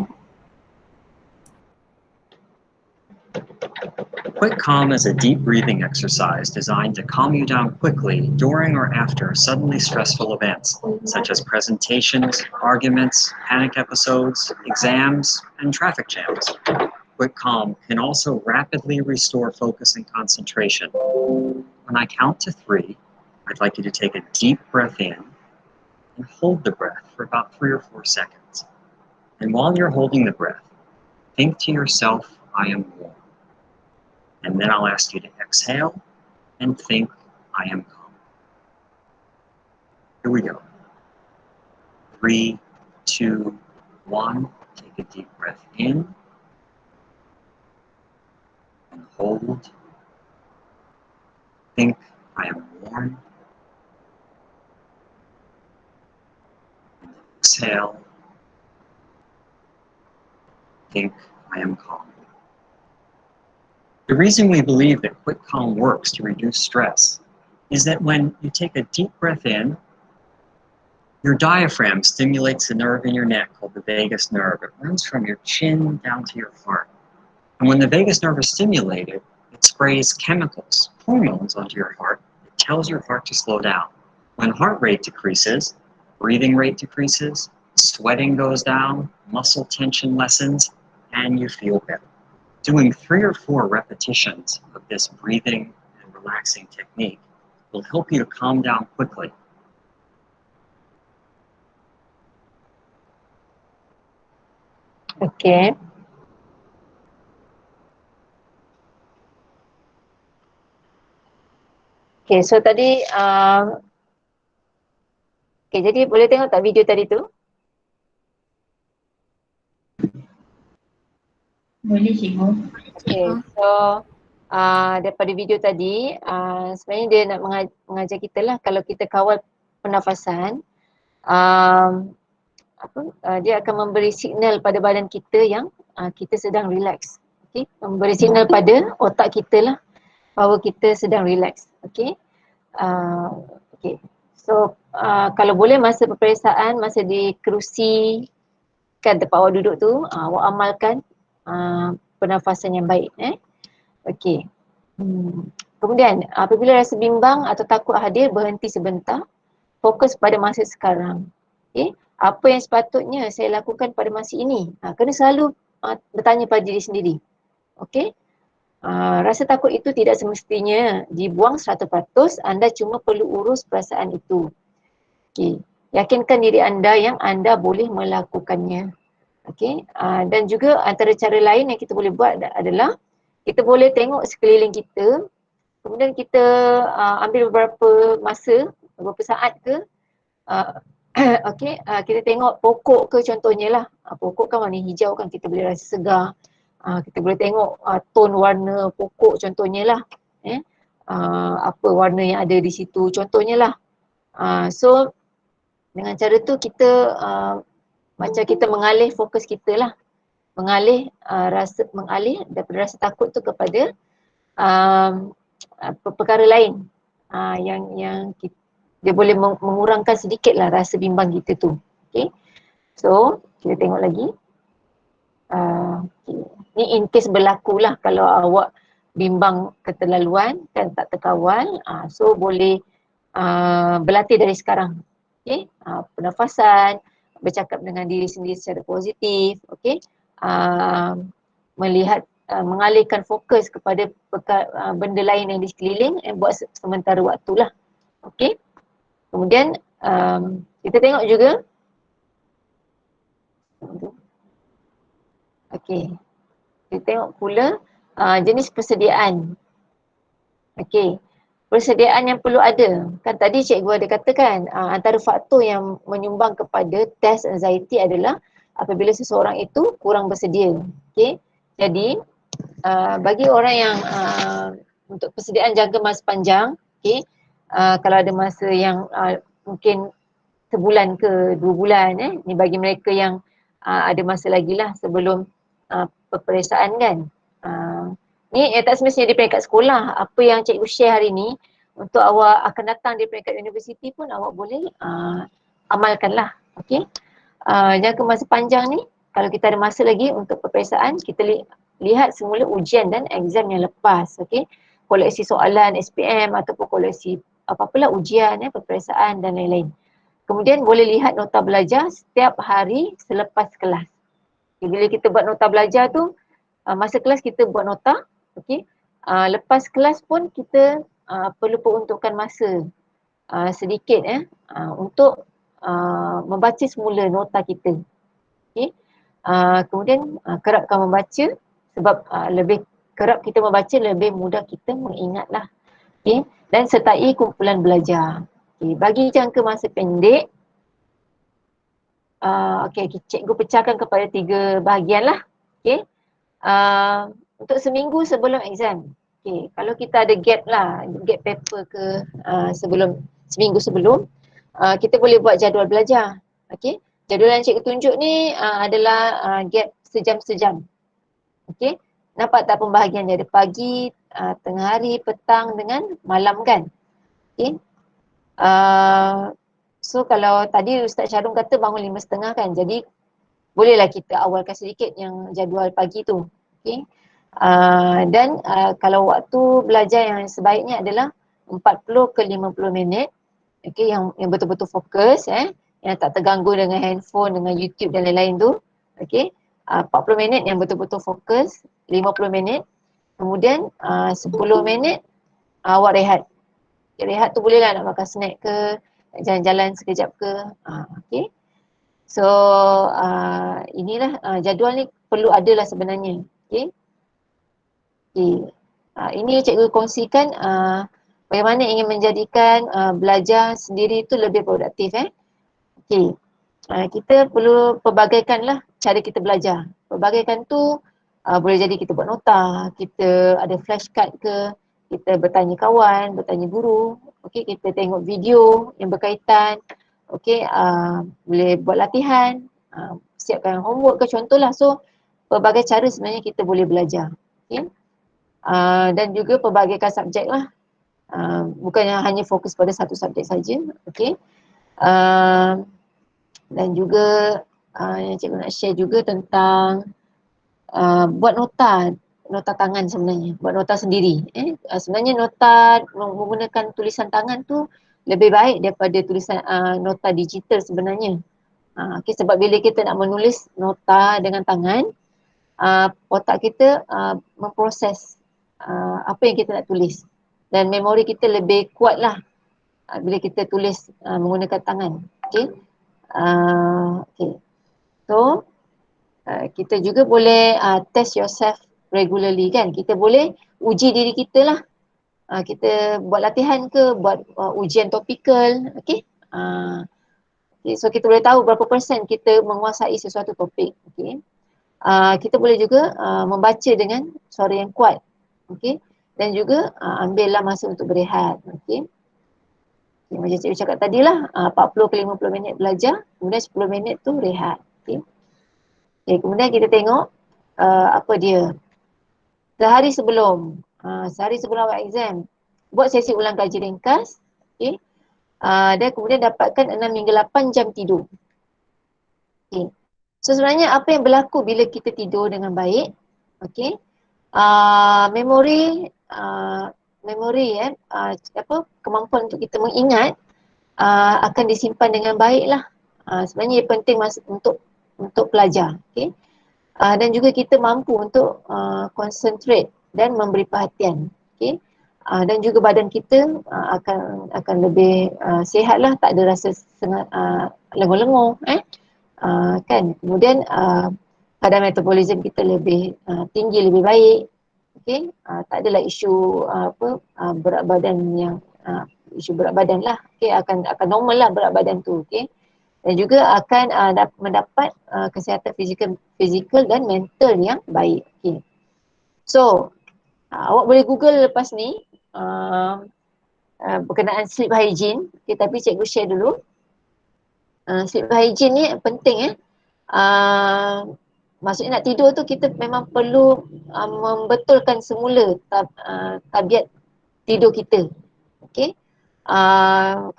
Quick Calm is a deep breathing exercise designed to calm you down quickly during or after suddenly stressful events, such as presentations, arguments, panic episodes, exams, and traffic jams. Quick Calm can also rapidly restore focus and concentration. When I count to 3, I'd like you to take a deep breath in and hold the breath for about 3 or 4 seconds. And while you're holding the breath, think to yourself, I am warm. And then I'll ask you to exhale and think, I am calm. Here we go. 3, 2, 1. Take a deep breath in and hold. Think, I am warm. And exhale. Think, I am calm. The reason we believe that Quick Calm works to reduce stress is that when you take a deep breath in, your diaphragm stimulates the nerve in your neck called the vagus nerve. It runs from your chin down to your heart. And when the vagus nerve is stimulated, it sprays chemicals, hormones onto your heart. It tells your heart to slow down. When heart rate decreases, breathing rate decreases, sweating goes down, muscle tension lessens, and you feel better. Doing 3 or 4 repetitions of this breathing and relaxing technique will help you to calm down quickly. Okay. Okay, so tadi okay, jadi boleh tengok tak video tadi tu? Boleh cikgu. Okay, so daripada video tadi sebenarnya dia nak mengajar kita lah kalau kita kawal pernafasan, dia akan memberi signal pada badan kita yang kita sedang relax. Okay, memberi signal pada otak kita lah bahawa kita sedang relax. Okay. Okay. So kalau boleh masa peperiksaan, masa di kerusi kan tempat awak duduk tu, awak amalkan pernafasan yang baik. Okay. Kemudian apabila rasa bimbang atau takut hadir, berhenti sebentar, fokus pada masa sekarang. Okay. Apa yang sepatutnya saya lakukan pada masa ini? Kena selalu bertanya pada diri sendiri. Okay. Rasa takut itu tidak semestinya dibuang 100%, anda cuma perlu urus perasaan itu. Okay. Yakinkan diri anda yang anda boleh melakukannya. Okay. Dan juga antara cara lain yang kita boleh buat adalah kita boleh tengok sekeliling kita, kemudian kita ambil beberapa masa, beberapa saat ke, okay, kita tengok pokok ke contohnya lah. Pokok kan warna hijau kan, kita boleh rasa segar. Kita boleh tengok tone warna pokok contohnya lah. Apa warna yang ada di situ contohnya lah. So dengan cara tu kita macam kita mengalih fokus kita lah. Mengalih daripada rasa takut tu kepada perkara lain yang dia boleh mengurangkan sedikit lah rasa bimbang kita tu. Okay. So kita tengok lagi. Okay. Ni in case berlaku lah kalau awak bimbang keterlaluan kan, tak terkawal, so boleh berlatih dari sekarang. Okay. Pernafasan, bercakap dengan diri sendiri secara positif, okay. Melihat, mengalihkan fokus kepada benda lain yang di sekeliling buat sementara waktu lah. Okay. Kemudian kita tengok juga, okay, kita tengok pula jenis persediaan. Okay, persediaan yang perlu ada. Kan tadi cikgu ada katakan antara faktor yang menyumbang kepada test anxiety adalah apabila seseorang itu kurang bersedia. Okay, jadi bagi orang yang untuk persediaan jangka masa panjang, okay, kalau ada masa yang mungkin sebulan ke 2 bulan, ni bagi mereka yang ada masa lagi lah sebelum peperiksaan kan. Ni tak semestinya di peringkat sekolah. Apa yang cikgu share hari ni untuk awak akan datang di peringkat universiti pun awak boleh amalkan lah. Okay. Jangka masa panjang ni, kalau kita ada masa lagi untuk peperiksaan, kita lihat semula ujian dan exam yang lepas. Okay. Koleksi soalan SPM ataupun koleksi apa-apalah ujian, peperiksaan dan lain-lain. Kemudian boleh lihat nota belajar setiap hari selepas kelas. Okay, bila kita buat nota belajar tu, masa kelas kita buat nota, okay. Lepas kelas pun kita perlu peruntukkan masa sedikit untuk membaca semula nota kita. Okay. Kemudian kerapkan membaca sebab lebih kerap kita membaca lebih mudah kita mengingatlah. Okay. Dan sertai kumpulan belajar. Okay. Bagi jangka masa pendek, okay, cikgu pecahkan kepada 3 bahagian lah. Okay. Untuk seminggu sebelum exam. Okay, kalau kita ada gap lah, gap paper ke seminggu sebelum, kita boleh buat jadual belajar. Okay, jadual yang cikgu tunjuk ni adalah gap sejam-sejam. Okay, nampak tak pembahagian dia ada pagi, tengah hari, petang dengan malam kan. Okay. So kalau tadi Ustaz Syarul kata bangun 5.30 kan, jadi bolehlah kita awalkan sedikit yang jadual pagi tu. Okay. Dan kalau waktu belajar yang sebaiknya adalah 40 ke 50 minit. Okay, yang betul-betul fokus, yang tak terganggu dengan handphone, dengan YouTube dan lain-lain tu. Okay. 40 minit yang betul-betul fokus, 50 minit. Kemudian 10 minit awak rehat. Okay, rehat tu bolehlah nak makan snack ke, jalan-jalan sekejap ke. Okay. So inilah jadual ni perlu ada lah sebenarnya. Okay. Okay. Ini cikgu kongsikan bagaimana ingin menjadikan belajar sendiri itu lebih produktif. Okay. Kita perlu pelbagaikanlah cara kita belajar. Pelbagaikan tu boleh jadi kita buat nota, kita ada flashcard ke, kita bertanya kawan, bertanya guru, okey, kita tengok video yang berkaitan, okey, boleh buat latihan, siapkan homework ke contohlah. So pelbagai cara sebenarnya kita boleh belajar. Okey. Dan juga pelbagaikan subjek lah. Bukannya hanya fokus pada satu subjek saja. Okey. Dan juga yang cikgu nak share juga tentang buat nota tangan sebenarnya, buat nota sendiri. Sebenarnya nota menggunakan tulisan tangan tu lebih baik daripada tulisan nota digital sebenarnya. Okay, sebab bila kita nak menulis nota dengan tangan, otak kita memproses apa yang kita nak tulis, dan memori kita lebih kuat lah bila kita tulis menggunakan tangan. Okay. Okay. So kita juga boleh test yourself regularly kan. Kita boleh uji diri kita lah. Kita buat latihan ke, buat ujian topikal. Okay. Okay. So kita boleh tahu berapa persen kita menguasai sesuatu topik. Okay. Kita boleh juga membaca dengan suara yang kuat. Okay. Dan juga ambillah masa untuk berehat. Okay. Macam cikgu cakap tadi lah, 40 ke 50 minit belajar, kemudian 10 minit tu rehat. Okay. Okay, kemudian kita tengok apa dia. Sehari sebelum awal exam, buat sesi ulang kaji ringkas. Okay. Dan kemudian dapatkan 6 hingga 8 jam tidur. Okay. So sebenarnya apa yang berlaku bila kita tidur dengan baik, okay, memori kemampuan untuk kita mengingat akan disimpan dengan baik lah. Sebenarnya ia penting untuk pelajar. Okay. Dan juga kita mampu untuk concentrate dan memberi perhatian. Okay. Dan juga badan kita akan lebih sihat lah, tak ada rasa lenguh-lenguh. Kan. Kemudian kadar metabolism kita lebih tinggi, lebih baik. Okay. Tak adalah isu berat badan yang isu berat badan lah. Okay. Akan normal lah berat badan tu. Okay. Dan juga akan mendapat kesihatan fizikal dan mental yang baik. Okay. So awak boleh google lepas ni berkenaan sleep hygiene. Okay, tapi cikgu share dulu. Sleep hygiene ni penting. Maksudnya nak tidur tu kita memang perlu membetulkan semula tabiat tidur kita. Okay.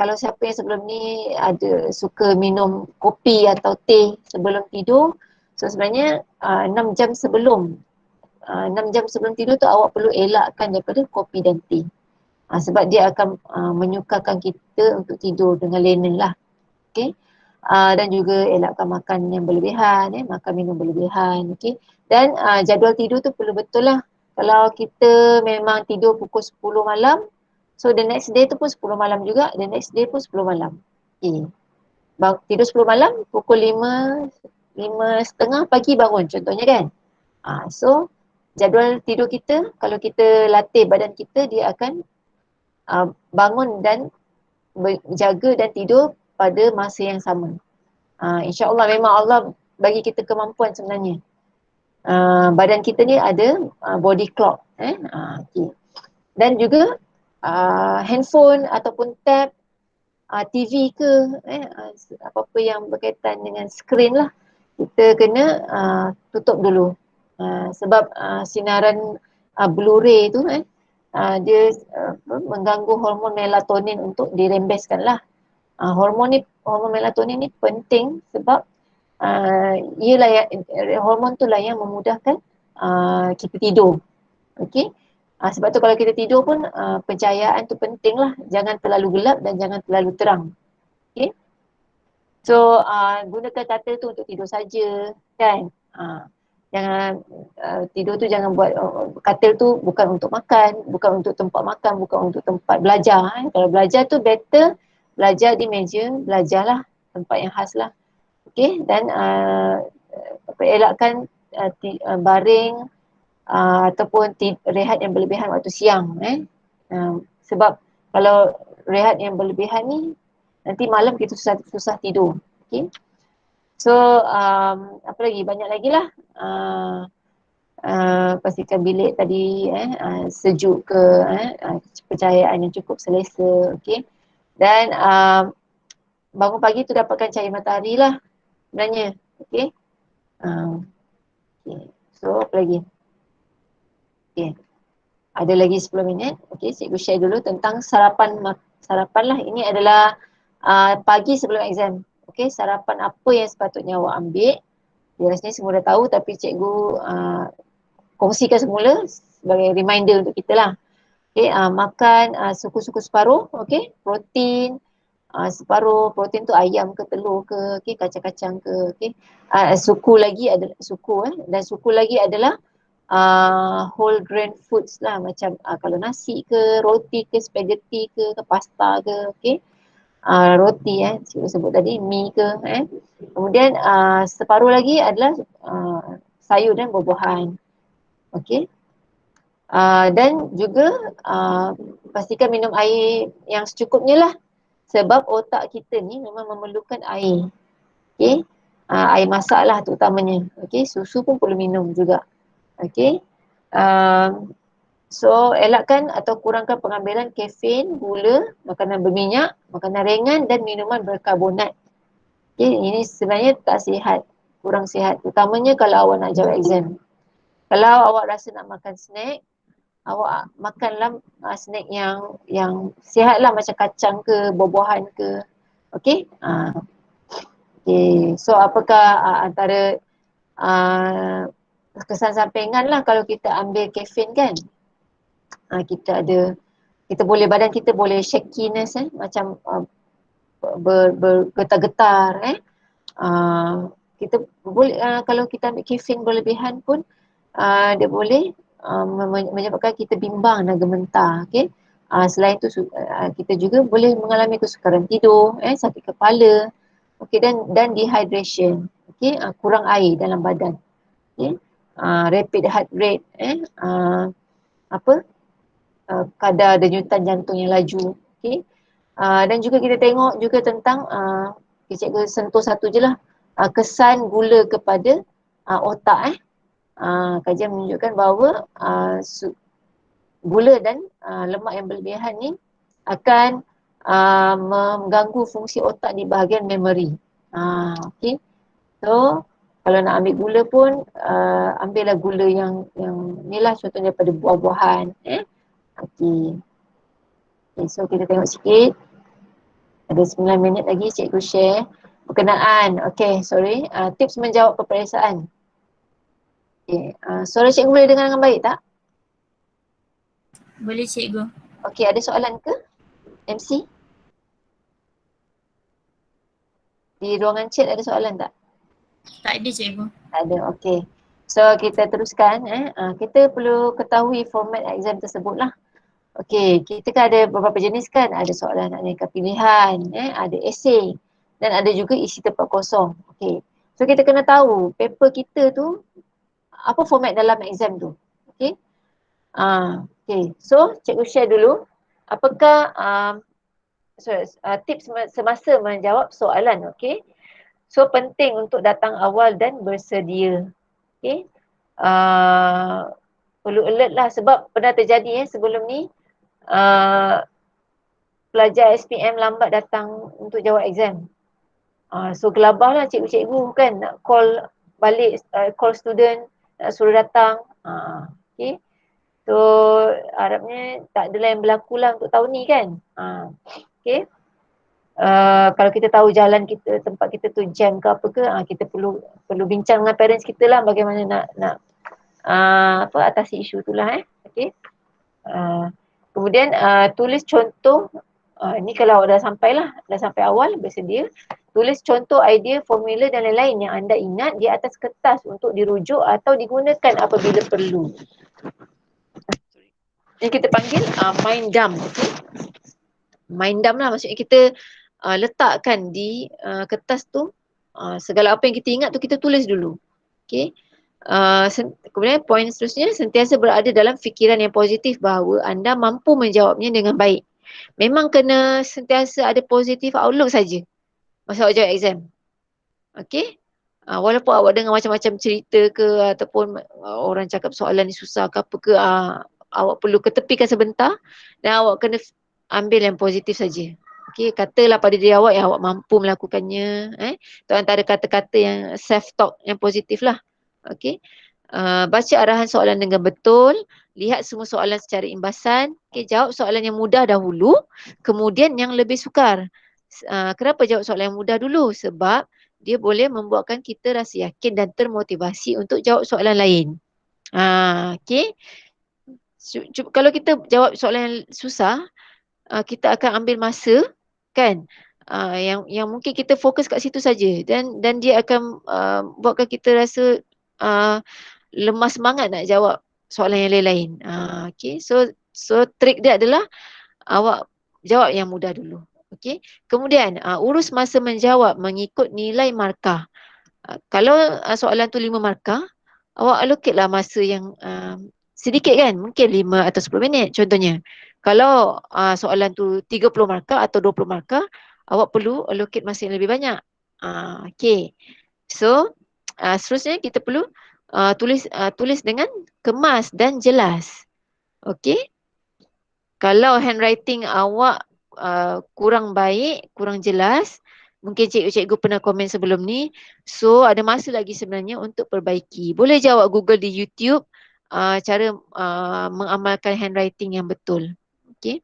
Kalau siapa yang sebelum ni ada suka minum kopi atau teh sebelum tidur, so sebenarnya 6 jam sebelum tidur tu awak perlu elakkan daripada kopi dan teh. Sebab dia akan menyukarkan kita untuk tidur dengan lenen lah. Okay. Dan juga elakkan makan yang berlebihan, makan minum berlebihan. Okay. Dan jadual tidur tu perlu betul lah. Kalau kita memang tidur pukul 10 malam, so the next day tu pun 10 malam juga, the next day pun 10 malam. Okay. Tidur 10 malam, pukul 5:30 pagi bangun contohnya kan. So jadual tidur kita, kalau kita latih badan kita, dia akan bangun dan jaga dan tidur pada masa yang sama. InsyaAllah memang Allah bagi kita kemampuan sebenarnya. Badan kita ni ada body clock. Okay. Dan juga handphone ataupun tab, TV ke, apa-apa yang berkaitan dengan skrin lah, kita kena tutup dulu. Sebab sinaran blue ray tu dia mengganggu hormon melatonin untuk dirembeskan lah. Hormon melatonin ni penting sebab hormon tu lah yang memudahkan kita tidur. Okey. Sebab tu kalau kita tidur pun pencahayaan tu penting lah. Jangan terlalu gelap dan jangan terlalu terang. Okey. So gunakan katil tu untuk tidur saja kan. Jangan tidur tu jangan buat katil tu bukan untuk makan, bukan untuk tempat makan, bukan untuk tempat belajar. Kalau belajar tu better belajar di meja belajar lah, tempat yang khas lah. okey, dan elakkan baring ataupun rehat yang berlebihan waktu siang sebab kalau rehat yang berlebihan ni nanti malam kita susah tidur. Okey. So apa lagi, banyak lagi lah. Pastikan bilik tadi sejuk ke, pencahayaan yang cukup selesa. Okey. Dan bangun pagi tu dapatkan cahaya matahari lah sebenarnya. Okey. Okay. So apa lagi? Okay. Ada lagi 10 minit. Okey, cikgu share dulu tentang sarapan lah. Ini adalah pagi sebelum exam. Okey, sarapan apa yang sepatutnya awak ambil. Dia rasanya semua dah tahu tapi cikgu kongsikan semula sebagai reminder untuk kita lah. Okey, makan suku-suku separuh, okey, protein separuh, protein tu ayam ke telur ke, okey, kacang-kacang ke, okey. Suku lagi adalah dan suku lagi adalah whole grain foods lah, macam kalau nasi ke, roti ke, spaghetti ke pasta ke, okey. Roti cikgu sebut tadi, mi ke Kemudian separuh lagi adalah sayur dan buah-buahan. Okey. Dan juga pastikan minum air yang secukupnya lah, sebab otak kita ni memang memerlukan air. Okey. Air masak lah terutamanya. Okey, susu pun perlu minum juga. Okey. So elakkan atau kurangkan pengambilan kafein, gula, makanan berminyak, makanan ringan dan minuman berkarbonat. Okey, ini sebenarnya tak sihat, kurang sihat, terutamanya kalau awak nak jawab exam. Kalau awak rasa nak makan snack, awak makanlah snack yang sihat lah, macam kacang ke, buah-buahan ke. Okey. Okay. So apakah antara kesan sampingan lah kalau kita ambil kafein kan? Kita badan kita boleh shakiness macam bergetar-getar kita boleh kalau kita ambil kafein berlebihan pun dia boleh menyebabkan kita bimbang dan gementar. Okey. Selain itu kita juga boleh mengalami kesukaran tidur, sakit kepala, okey, dan dehydration, okey, kurang air dalam badan, okey, rapid heart rate, kadar denyutan jantung yang laju, okey. Dan juga kita tengok juga tentang cikgu sentuh satu je lah, kesan gula kepada otak. Kajian menunjukkan bahawa gula dan lemak yang berlebihan ni akan mengganggu fungsi otak di bahagian memori. Okey. So kalau nak ambil gula pun ambillah gula yang ni lah, contohnya daripada buah-buahan. Okey. Okay, so kita tengok sikit. Ada 9 minit lagi cikgu share berkenaan. Okey, sorry. Tips menjawab peperiksaan. Okey, suara cikgu boleh dengar dengan baik tak? Boleh cikgu. Okey, ada soalan ke? MC? Di ruangan chat ada soalan tak? Tak ada cikgu. Ada, okey. So kita teruskan. Kita perlu ketahui format exam tersebut lah. Okey, kita kan ada beberapa jenis kan. Ada soalan aneka pilihan, ada esei dan ada juga isi tempat kosong. Okey. So kita kena tahu paper kita tu apa format dalam exam tu. Okey. Okey. So cikgu share dulu apakah tips semasa menjawab soalan. Okey. So penting untuk datang awal dan bersedia. Okey. Perlu alert lah sebab pernah terjadi sebelum ni pelajar SPM lambat datang untuk jawab exam. So gelabah lah cikgu-cikgu kan nak call balik, call student, nak suruh datang. Okay. So harapnya tak adalah yang berlaku lah untuk tahun ni kan. Okay. Kalau kita tahu jalan kita, tempat kita tu jam ke apa ke, kita perlu bincang dengan parents kita lah bagaimana nak atasi isu tu lah. Okay. Kemudian tulis contoh, ni kalau dah sampai awal bersedia, tulis contoh idea, formula dan lain-lain yang anda ingat di atas kertas untuk dirujuk atau digunakan apabila perlu. Ini kita panggil mind dump. Okay? Mind dump lah, maksudnya kita letakkan di kertas tu Segala apa yang kita ingat tu kita tulis dulu. Okay. Kemudian poin seterusnya, sentiasa berada dalam fikiran yang positif bahawa anda mampu menjawabnya dengan baik. Memang kena sentiasa ada positif outlook saja masa awak jawab exam. Okay. Walaupun awak dengar macam-macam cerita ke ataupun orang cakap soalan ni susah ke apa ke, awak perlu ketepikan sebentar dan awak kena ambil yang positif saja. Okay, katalah pada diri awak yang awak mampu melakukannya. Itu antara kata-kata yang self-talk yang positif lah. Okay. Baca arahan soalan dengan betul, lihat semua soalan secara imbasan. Okay, jawab soalan yang mudah dahulu, kemudian yang lebih sukar. Kenapa jawab soalan yang mudah dulu? Sebab dia boleh membuatkan kita rasa yakin dan termotivasi untuk jawab soalan lain. Okay. Kalau kita jawab soalan yang susah, kita akan ambil masa, kan? Yang mungkin kita fokus kat situ saja dan dia akan buatkan kita rasa lemah semangat nak jawab soalan yang lain-lain. Okay. So trik dia adalah awak jawab yang mudah dulu. Okay. Kemudian urus masa menjawab mengikut nilai markah. Kalau soalan tu 5 markah, awak allocate lah masa yang sedikit, kan? Mungkin 5 atau 10 minit contohnya. Kalau soalan tu 30 markah atau 20 markah, awak perlu allocate masa yang lebih banyak. Okay. So seterusnya kita perlu tulis dengan kemas dan jelas. Okay. Kalau handwriting awak kurang baik, kurang jelas, mungkin cikgu pernah komen sebelum ni, so ada masa lagi sebenarnya untuk perbaiki. Boleh je awak Google di YouTube cara mengamalkan handwriting yang betul. Okay.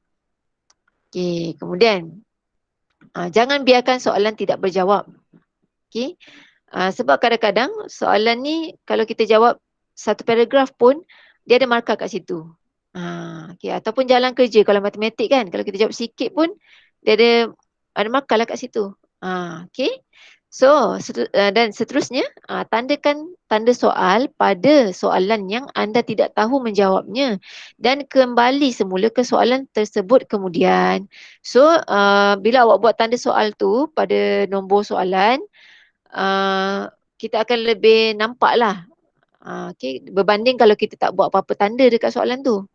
Okay. Kemudian jangan biarkan soalan tidak berjawab. Okay. Sebab kadang-kadang soalan ni kalau kita jawab satu paragraf pun dia ada markah kat situ. Okay. Ataupun jalan kerja kalau matematik, kan, kalau kita jawab sikit pun dia ada markah lah kat situ. Okay. So dan seterusnya tandakan tanda soal pada soalan yang anda tidak tahu menjawabnya dan kembali semula ke soalan tersebut kemudian. So bila awak buat tanda soal tu pada nombor soalan, kita akan lebih nampak lah. Okay. Berbanding kalau kita tak buat apa-apa tanda dekat soalan tu.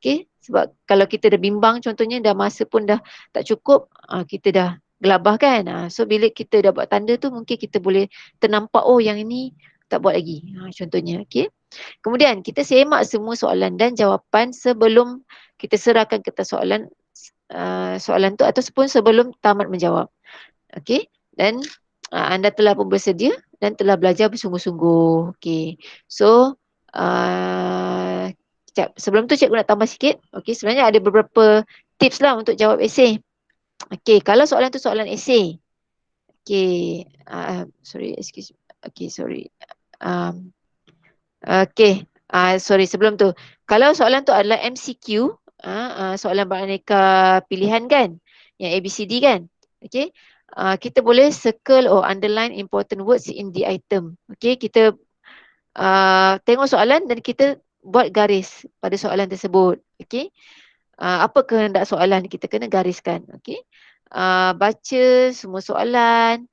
Okay. Sebab kalau kita dah bimbang contohnya, dah masa pun dah tak cukup, kita dah gelabah, kan. So bila kita dah buat tanda tu, mungkin kita boleh ternampak, oh yang ini tak buat lagi. Contohnya. Okay. Kemudian kita semak semua soalan dan jawapan sebelum kita serahkan kertas soalan tu ataupun sebelum tamat menjawab. Okay. Dan anda telah pun bersedia dan telah belajar bersungguh-sungguh. Okay. So sebelum tu cikgu nak tambah sikit. Okay, sebenarnya ada beberapa tips lah untuk jawab esei. Okay, kalau soalan tu soalan esei. Okay, sorry, excuse me. Okay, sorry. Okay, sorry, sebelum tu. Kalau soalan tu adalah MCQ, soalan beraneka pilihan, kan? Yang ABCD, kan? Okay, kita boleh circle or underline important words in the item. Okay, kita tengok soalan dan kita buat garis pada soalan tersebut. Okay. Apa kehendak soalan, kita kena gariskan. Okay. Baca semua soalan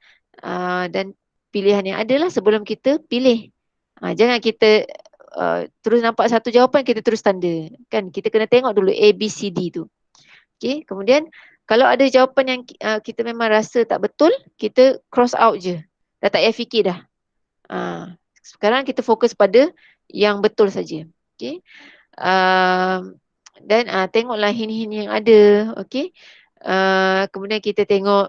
dan pilihan yang ada lah sebelum kita pilih. Jangan kita terus nampak satu jawapan kita terus tanda. Kan, kita kena tengok dulu A, B, C, D tu. Okay. Kemudian kalau ada jawapan yang kita memang rasa tak betul, kita cross out je. Dah tak payah fikir dah. Sekarang kita fokus pada yang betul saja. Okay. Dan tengoklah hint-hint yang ada. Okay. Kemudian kita tengok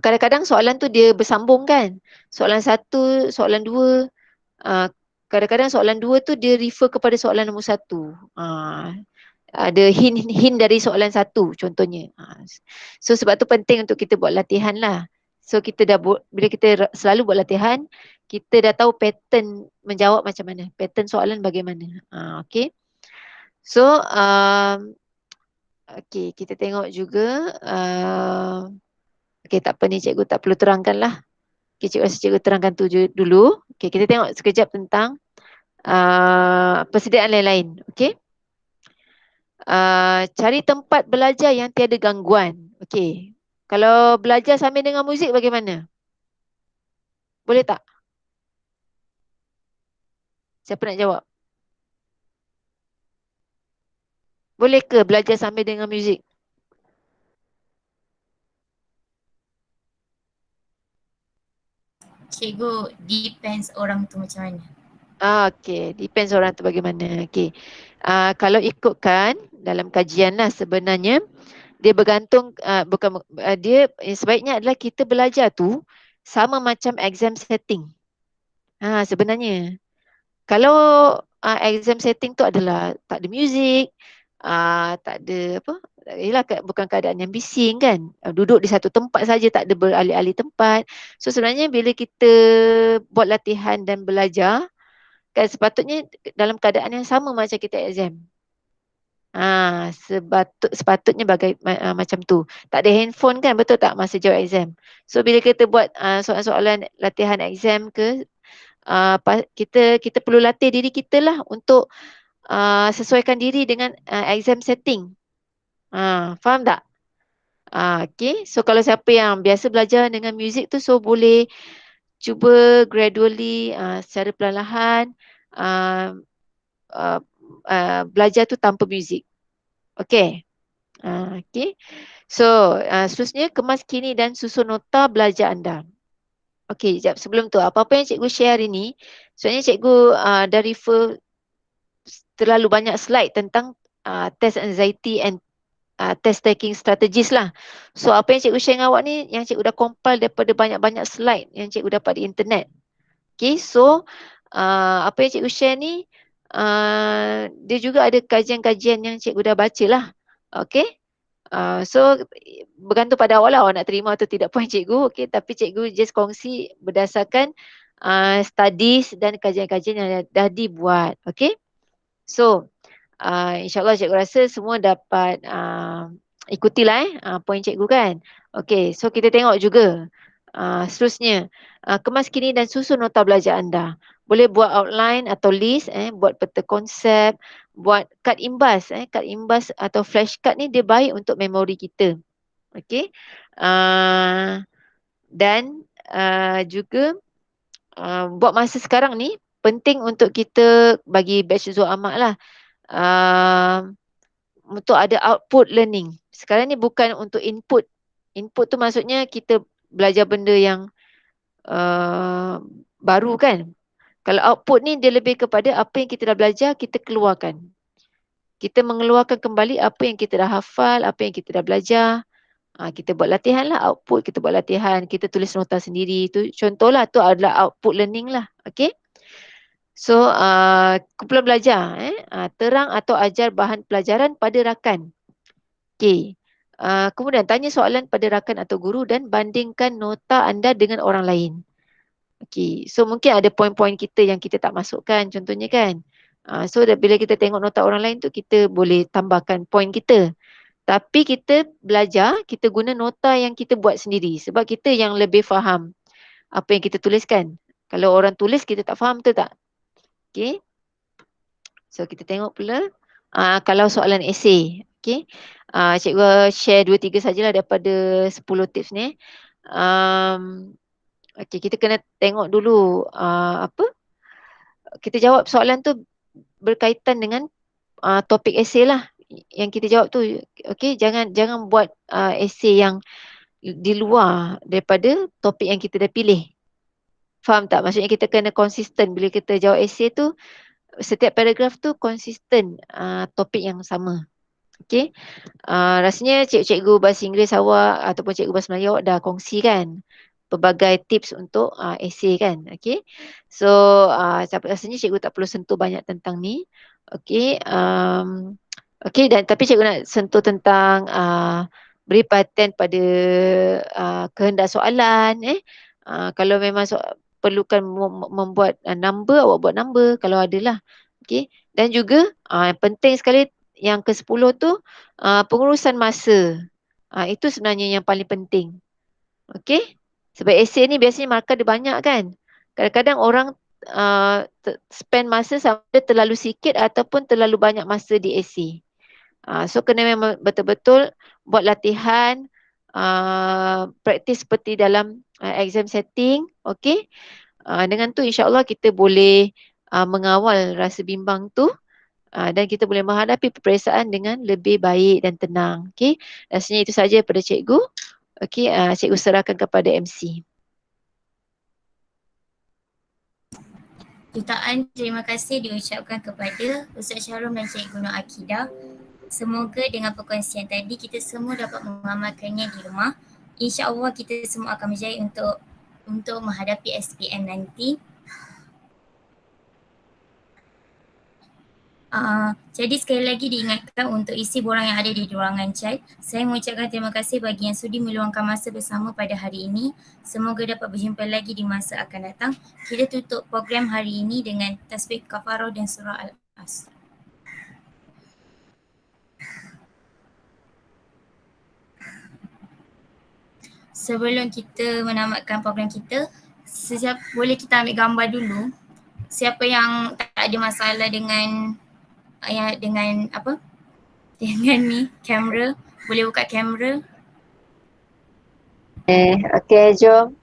kadang-kadang soalan tu dia bersambung, kan. Soalan 1, soalan 2. Kadang-kadang soalan 2 tu dia refer kepada soalan nombor 1. Ada hint dari soalan 1 contohnya. So sebab tu penting untuk kita buat latihan lah. So kita bila kita selalu buat latihan, kita dah tahu pattern menjawab macam mana, pattern soalan bagaimana. Okay. So okay, kita tengok juga. Okay, tak apa ni, cikgu tak perlu terangkan lah. Okay, cikgu rasa cikgu terangkan tu dulu. Okay, kita tengok sekejap tentang persediaan lain-lain. Okay. Cari tempat belajar yang tiada gangguan. Okay. Kalau belajar sambil dengar muzik bagaimana? Boleh tak? Siapa nak jawab? Boleh ke belajar sambil dengar muzik? Cikgu, depends orang tu macam mana. Okey, depends orang tu bagaimana. Okey. Kalau ikutkan dalam kajian lah sebenarnya dia bergantung dia sebaiknya adalah kita belajar tu sama macam exam setting. Sebenarnya kalau exam setting tu adalah tak ada muzik, tak ada apa, yelah bukan keadaan yang bising kan, duduk di satu tempat saja, tak ada beralih-alih tempat. So sebenarnya bila kita buat latihan dan belajar kan sepatutnya dalam keadaan yang sama macam kita exam. Sepatutnya macam tu. Tak ada handphone kan, betul tak masa jawab exam. So bila kita buat soalan-soalan latihan exam ke, kita perlu latih diri kita lah untuk sesuaikan diri dengan exam setting. Faham tak? Okay. So kalau siapa yang biasa belajar dengan muzik tu, so boleh cuba gradually secara perlahan belajar tu tanpa muzik. Okay. Okay. So seterusnya kemas kini dan susun nota belajar anda. Okay, sekejap sebelum tu apa-apa yang cikgu share hari ni, sebenarnya cikgu dah refer terlalu banyak slide tentang test anxiety and test taking strategies lah. So apa yang cikgu share dengan awak ni yang cikgu dah compile daripada banyak-banyak slide yang cikgu dapat di internet. Okay, so apa yang cikgu share ni dia juga ada kajian-kajian yang cikgu dah baca lah. Okay. So bergantung pada awak lah, awak nak terima atau tidak poin cikgu. Okay, tapi cikgu just kongsi berdasarkan studies dan kajian-kajian yang dah dibuat. Okay. So InsyaAllah cikgu rasa semua dapat ikutilah poin cikgu kan. Okay, so kita tengok juga seterusnya kemas kini dan susun nota belajar anda. Boleh buat outline atau list, buat peta konsep, buat kad imbas. Kad imbas atau flashcard ni dia baik untuk memori kita. Okay. Dan juga buat masa sekarang ni penting untuk kita bagi batch Zuhur Ahmad lah. Untuk ada output learning. Sekarang ni bukan untuk input. Input tu maksudnya kita belajar benda yang baru kan. Kalau output ni dia lebih kepada apa yang kita dah belajar, kita keluarkan. Kita mengeluarkan kembali apa yang kita dah hafal, apa yang kita dah belajar. Kita buat latihan lah, output kita buat latihan, kita tulis nota sendiri. Tu contohlah, tu adalah output learning lah. Okay. So, kumpulan belajar, terang atau ajar bahan pelajaran pada rakan. Okay. Kemudian tanya soalan pada rakan atau guru dan bandingkan nota anda dengan orang lain. Okay. So, mungkin ada poin-poin kita yang kita tak masukkan contohnya kan. So, bila kita tengok nota orang lain tu, kita boleh tambahkan poin kita. Tapi kita belajar, kita guna nota yang kita buat sendiri. Sebab kita yang lebih faham apa yang kita tuliskan. Kalau orang tulis, kita tak faham, betul tak? Okay. So kita tengok pula kalau soalan esei. Okay. Cikgu share 2-3 sajalah daripada 10 tips ni. Okay, kita kena tengok dulu apa. Kita jawab soalan tu berkaitan dengan topik esei lah yang kita jawab tu. Okay, jangan buat esei yang di luar daripada topik yang kita dah pilih. Faham tak? Maksudnya kita kena konsisten bila kita jawab esei tu. Setiap paragraf tu konsisten topik yang sama. Okay. Rasanya cikgu bahasa Inggeris awak ataupun cikgu bahasa Melayu awak dah kongsi kan pelbagai tips untuk esei kan. Okay. So rasanya cikgu tak perlu sentuh banyak tentang ni. Okay. Okay, dan tapi cikgu nak sentuh tentang beri perhatian pada kehendak soalan. Kalau memang perlukan membuat number, awak buat number kalau ada lah. Okay. Dan juga penting sekali yang ke-10 tu pengurusan masa. Itu sebenarnya yang paling penting. Okay. Sebab esei ni biasanya markah dia banyak kan. Kadang-kadang orang spend masa sampai terlalu sikit ataupun terlalu banyak masa di esei. So kena memang betul-betul buat latihan praktis seperti dalam exam setting. Okey. Dengan tu insya-Allah kita boleh mengawal rasa bimbang tu dan kita boleh menghadapi peperiksaan dengan lebih baik dan tenang. Okey. Rasanya itu saja daripada cikgu. Okey, cikgu serahkan kepada MC. Jutaan terima kasih diucapkan kepada Ustaz Syarum dan Cikgu Nur Akidah. Semoga dengan perkongsian tadi kita semua dapat mengamalkannya di rumah. InsyaAllah kita semua akan berjaya untuk menghadapi SPM nanti. Jadi sekali lagi diingatkan untuk isi borang yang ada di ruangan chat. Saya mengucapkan terima kasih bagi yang sudi meluangkan masa bersama pada hari ini. Semoga dapat berjumpa lagi di masa akan datang. Kita tutup program hari ini dengan tasbih kafarah dan surah Al-As. Sebelum kita menamatkan program kita, boleh kita ambil gambar dulu. Siapa yang tak ada masalah dengan dengan ni kamera, boleh buka kamera. Okey, jom.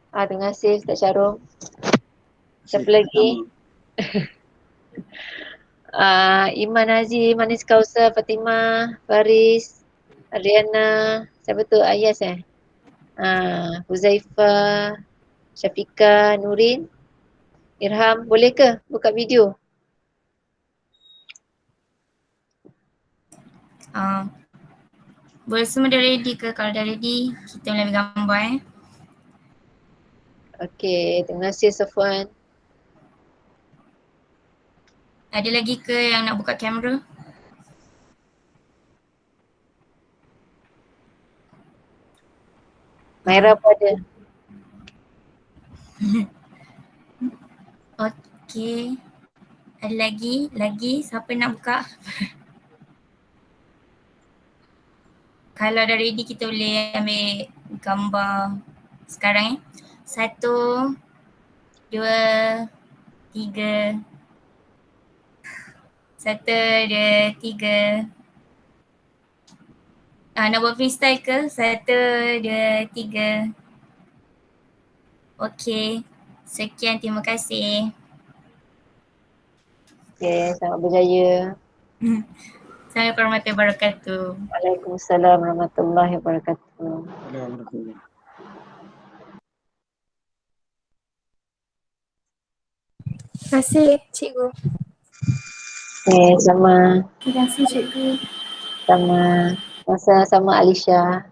Terima kasih Ustaz Syarum. Siapa lagi? Iman Haji, Manis Kausar, Fatimah, Faris, Adriana, siapa tu? Ayas Huzaifah, Syafiqah, Nurin, Irham, boleh ke buka video? Boleh semua dah ready ke? Kalau dah ready, kita boleh ambil gambar Okey, terima kasih Safwan. Ada lagi ke yang nak buka kamera? Maira pun ada. Okey. Ada lagi siapa nak buka? Kalau dah ready kita boleh ambil gambar sekarang 1, 2, 3. 1, 2, 3. Nak buat freestyle ke? 1, 2, 3. Okey. Sekian, terima kasih. Okey, selamat berjaya. Assalamualaikum warahmatullahi wabarakatuh. Waalaikumsalam warahmatullahi wabarakatuh. Terima kasih cikgu. Okey, sama. Terima kasih cikgu. Sama Alisha.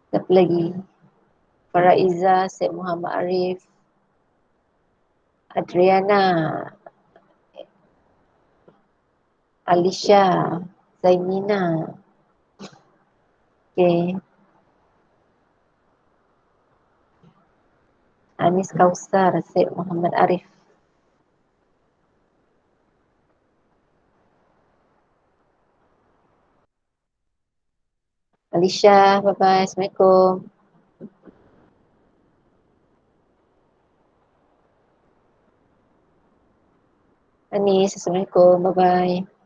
Siapa lagi? Faraiza, Syed Muhammad Arif, Adriana, Alisha, Zaimina. Okey. Anis Kausar, Syed Muhammad Arif. Alisha, bye-bye. Assalamualaikum. Anis, Assalamualaikum. Bye-bye.